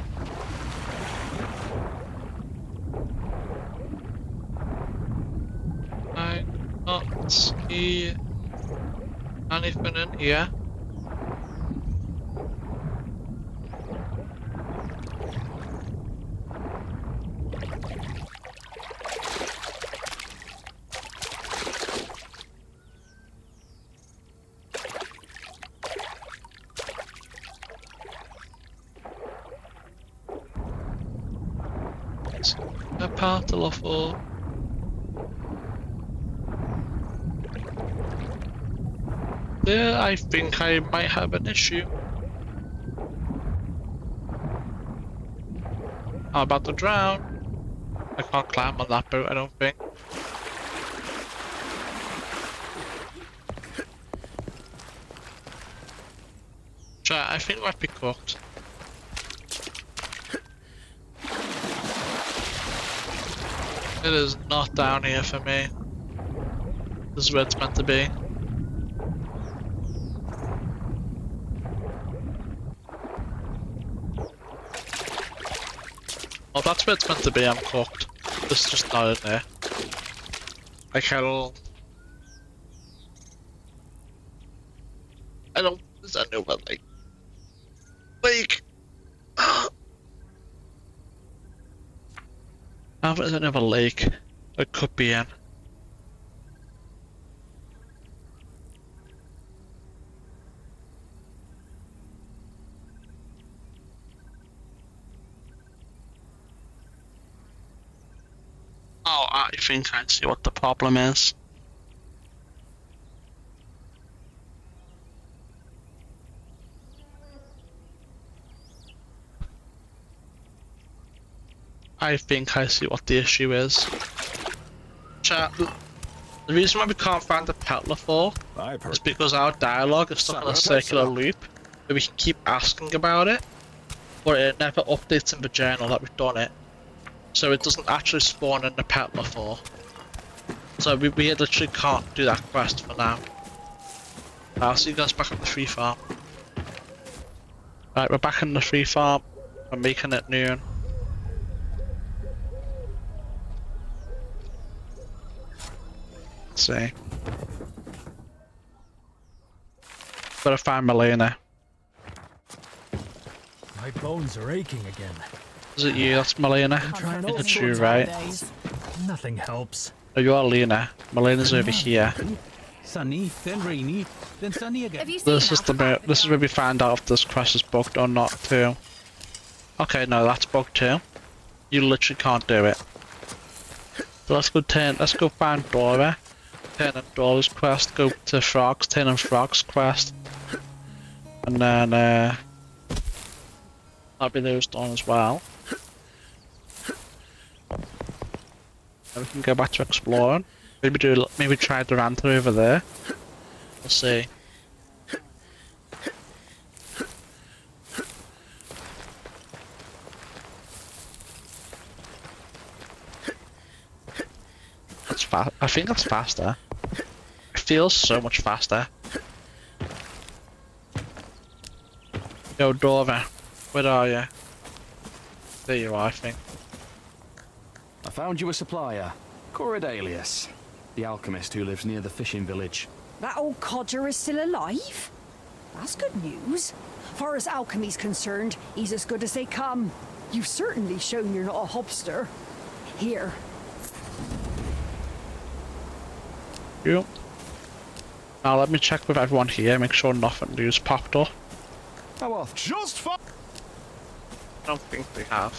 I not see anything in here. A part of Yeah, I think I might have an issue. I'm about to drown. I can't climb on that boat, I don't think. Chat, I think it might be cooked. It is not down here for me. This is where it's meant to be. Oh, that's where it's meant to be, I'm cooked. This is just not in there. Like, I don't, there's a new one, like, I think there's another lake that could be in. Oh, I think I see what the problem is. I think I see what the issue is. Chat, the reason why we can't find the peddler for is because our dialogue is stuck in a circular loop where we can keep asking about it, but it never updates in the journal that we've done it. So it doesn't actually spawn in the peddler for. So we literally can't do that quest for now. I'll see you guys back at the free farm. Right, we're back in the free farm. We're making it noon. Let's see. Gotta find Melina. My bones are aching again. Is it you? That's Melina. I think it's you, right? Nothing helps. Oh, you are Lena. Melina's over here. Sunny, then rainy, then sunny again. This is where we find out if this quest is bugged or not too. Okay, no, that's bugged too. You literally can't do it. So let's go find Dora. Turn in Dora's quest, go to Frogs, turn in Frogs quest. And then that'll be those done as well. And we can go back to exploring. Maybe try the Ranther over there. We'll see. That's fast. I think that's faster. It feels so much faster. Yo, Dora, where are you? There you are, I think. I found you a supplier, Corydalius, the alchemist who lives near the fishing village. That old codger is still alive? That's good news. Far as alchemy's concerned, he's as good as they come. You've certainly shown you're not a hobster. Here. Yep. Now let me check with everyone here, make sure nothing new's popped up. How off? Just fine. I don't think they have.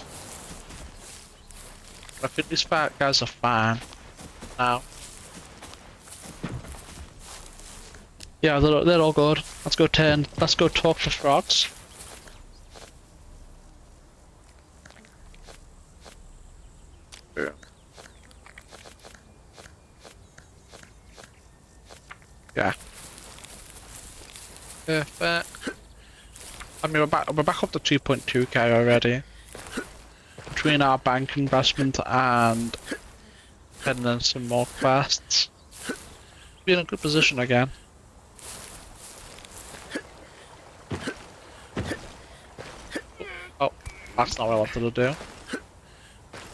I think these fat guys are fine now. Yeah, they're all good. Let's go talk to Frogs. Yeah. Yeah. Perfect. I mean, we're back up to 2.2k already. Between our bank investment and heading in some more quests, be in a good position again. Oh, that's not what I wanted to do.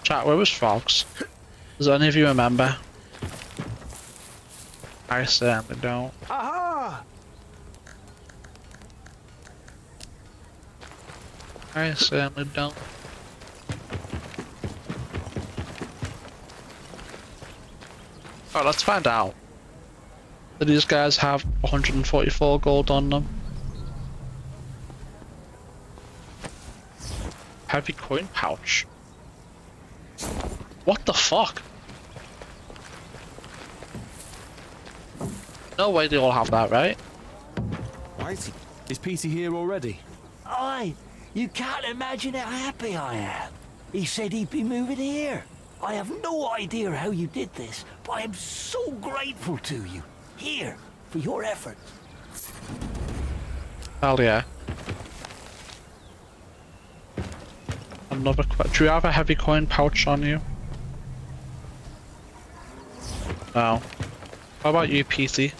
Chat, where was Frogs? Does any of you remember? I certainly don't. Aha! I certainly don't. Oh, let's find out. Do these guys have 144 gold on them? Heavy coin pouch. What the fuck? No way they all have that, right? right? Is Peter here already? Aye, you can't imagine how happy I am. He said he'd be moving here. I have no idea how you did this, but I am so grateful to you. Here, for your efforts. Hell yeah. Another do you have a heavy coin pouch on you? No. How about you, PC?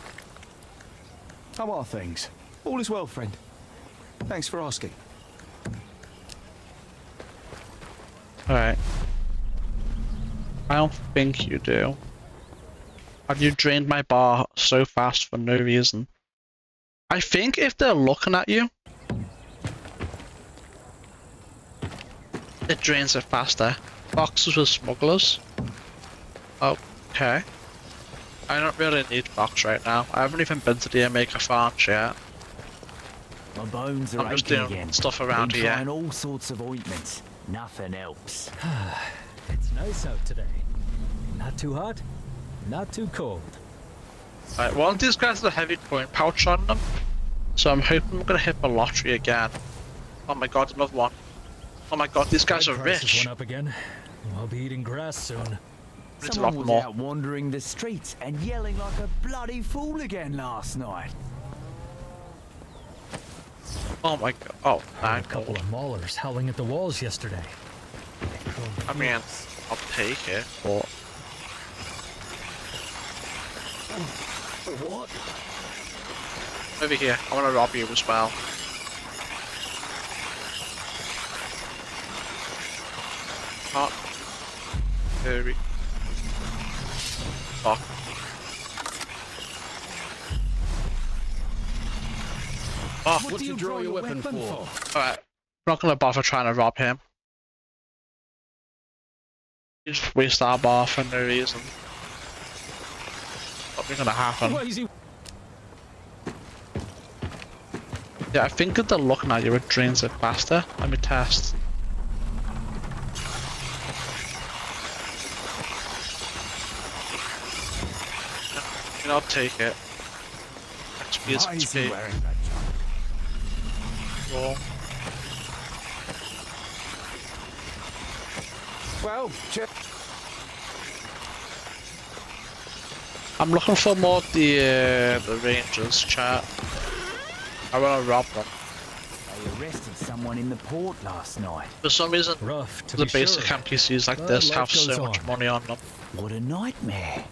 How are things? All is well, friend. Thanks for asking. Alright. I don't think you do. Have you drained my bar so fast for no reason? I think if they're looking at you, it drains it faster. Boxes with smugglers. Okay. I don't really need box right now. I haven't even been to the Omega Farms yet. My bones are I'm just aching doing again. stuff around Been here. trying all sorts of ointments. Nothing helps. It's nice out today. Not too hot, not too cold. Right, one of these guys has a heavy coin pouch on them, so I'm hoping we're gonna hit the lottery again. Oh my god, another one. Oh my god, these guys are Prices rich. went up again. I'll be eating grass soon. Someone was out wandering the streets and yelling like a bloody fool again last night. Oh my god. Oh, A couple of maulers howling at the walls yesterday. I mean, I'll take it, but... What? Over here, I want to rob you as well. Oh. There we... Fuck. Oh. What do you draw your weapon for? Alright, I'm not gonna bother trying to rob him. You just waste our bar for no reason. What's gonna happen? Yeah, I think if they're looking at you, it drains it faster. Let me test. You know, I'll take it. XP is XP. Roll. Well, I'm looking for more of the Rangers, chat. I wanna rob them. They arrested someone in the port last night. For some reason, the basic NPCs like this have so much money on them. What a nightmare.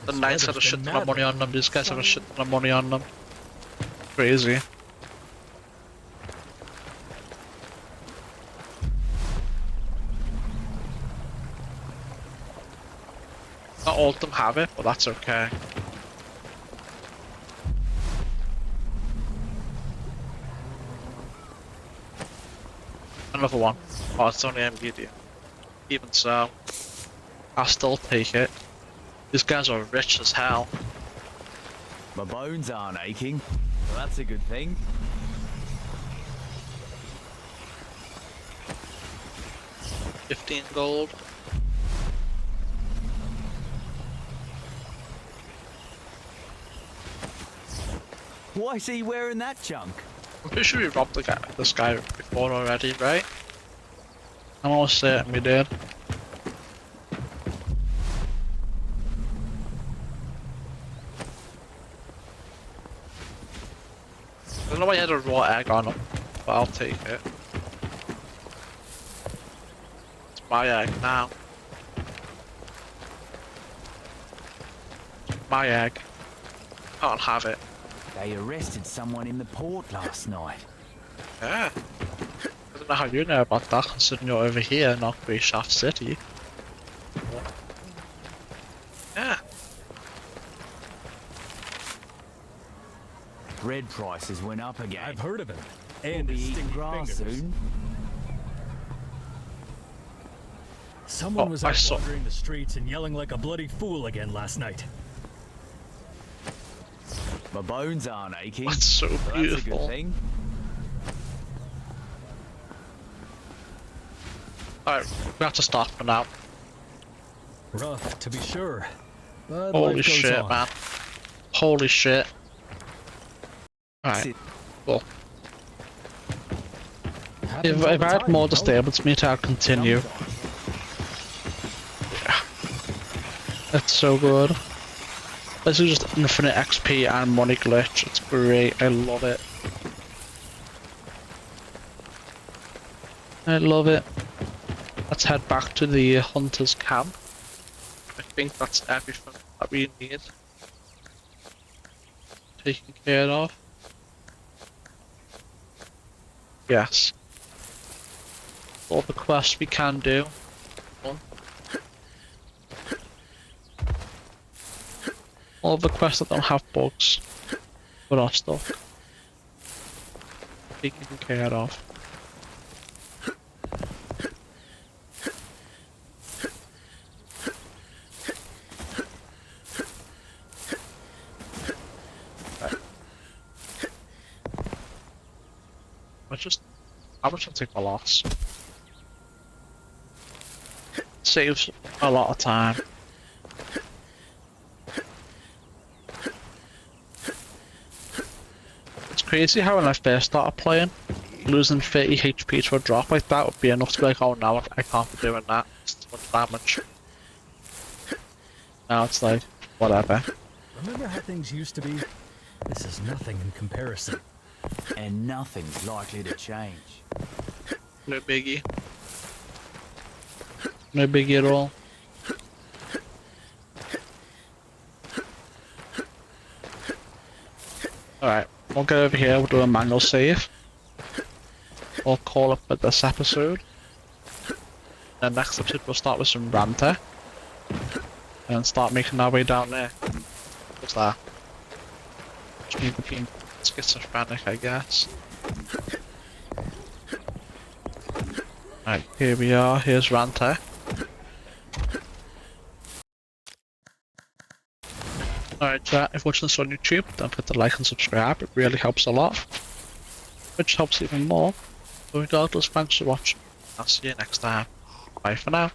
The knights have a shit ton of money on them, these guys have a shit ton of money on them. Crazy. Not all of them have it, but that's okay. Another one. Oh, it's only MBD. Even so, I'll still take it. These guys are rich as hell. My bones aren't aching. Well, that's a good thing. $15 gold. Why is he wearing that junk? I'm pretty sure we robbed this guy before already, right? I'm almost certain we did. I don't know why he had a raw egg on him, but I'll take it. It's my egg now. My egg. Can't have it. They arrested someone in the port last night. Yeah. I don't know how you know about that, considering you're over here, not Great Shaft City. Yeah. Bread prices went up again. I've heard of it. And And be his eating sticky grass fingers. soon. Someone Oh, was I out saw- wandering the streets and yelling like a bloody fool again last night. My bones aren't aching. That's so That's a beautiful. good thing. Alright, we have to stop for now. Rough, to be sure. But Holy life goes shit, on. man. Holy shit. Alright. Cool. If I had more disturbance meter, I'd continue. Yeah. It's so good. This is just infinite XP and money glitch. It's great. I love it. I love it. Let's head back to the hunter's camp. I think that's everything that we need taken care of. Yes. All the quests we can do. All the quests that don't have bugs, but are stuck. Taken care of. How much will take my loss? Saves a lot of time. It's crazy how when I first started playing, losing 30 HP to a drop like that would be enough to be like, oh no, I can't be doing that. It's too much damage. Now it's like, whatever. Remember how things used to be? This is nothing in comparison. And nothing's likely to change. No biggie. No biggie at all. Alright, we'll go over here, we'll do a manual save. We'll call up at this episode. And next episode we'll start with some Ranta. And start making our way down there. What's that? Just me being schizophrenic, I guess. Right, here we are, here's Ranta. Alright chat, if you're watching this on YouTube, don't forget to like and subscribe, it really helps a lot. Which helps even more. But regardless, thanks for watching. I'll see you next time. Bye for now.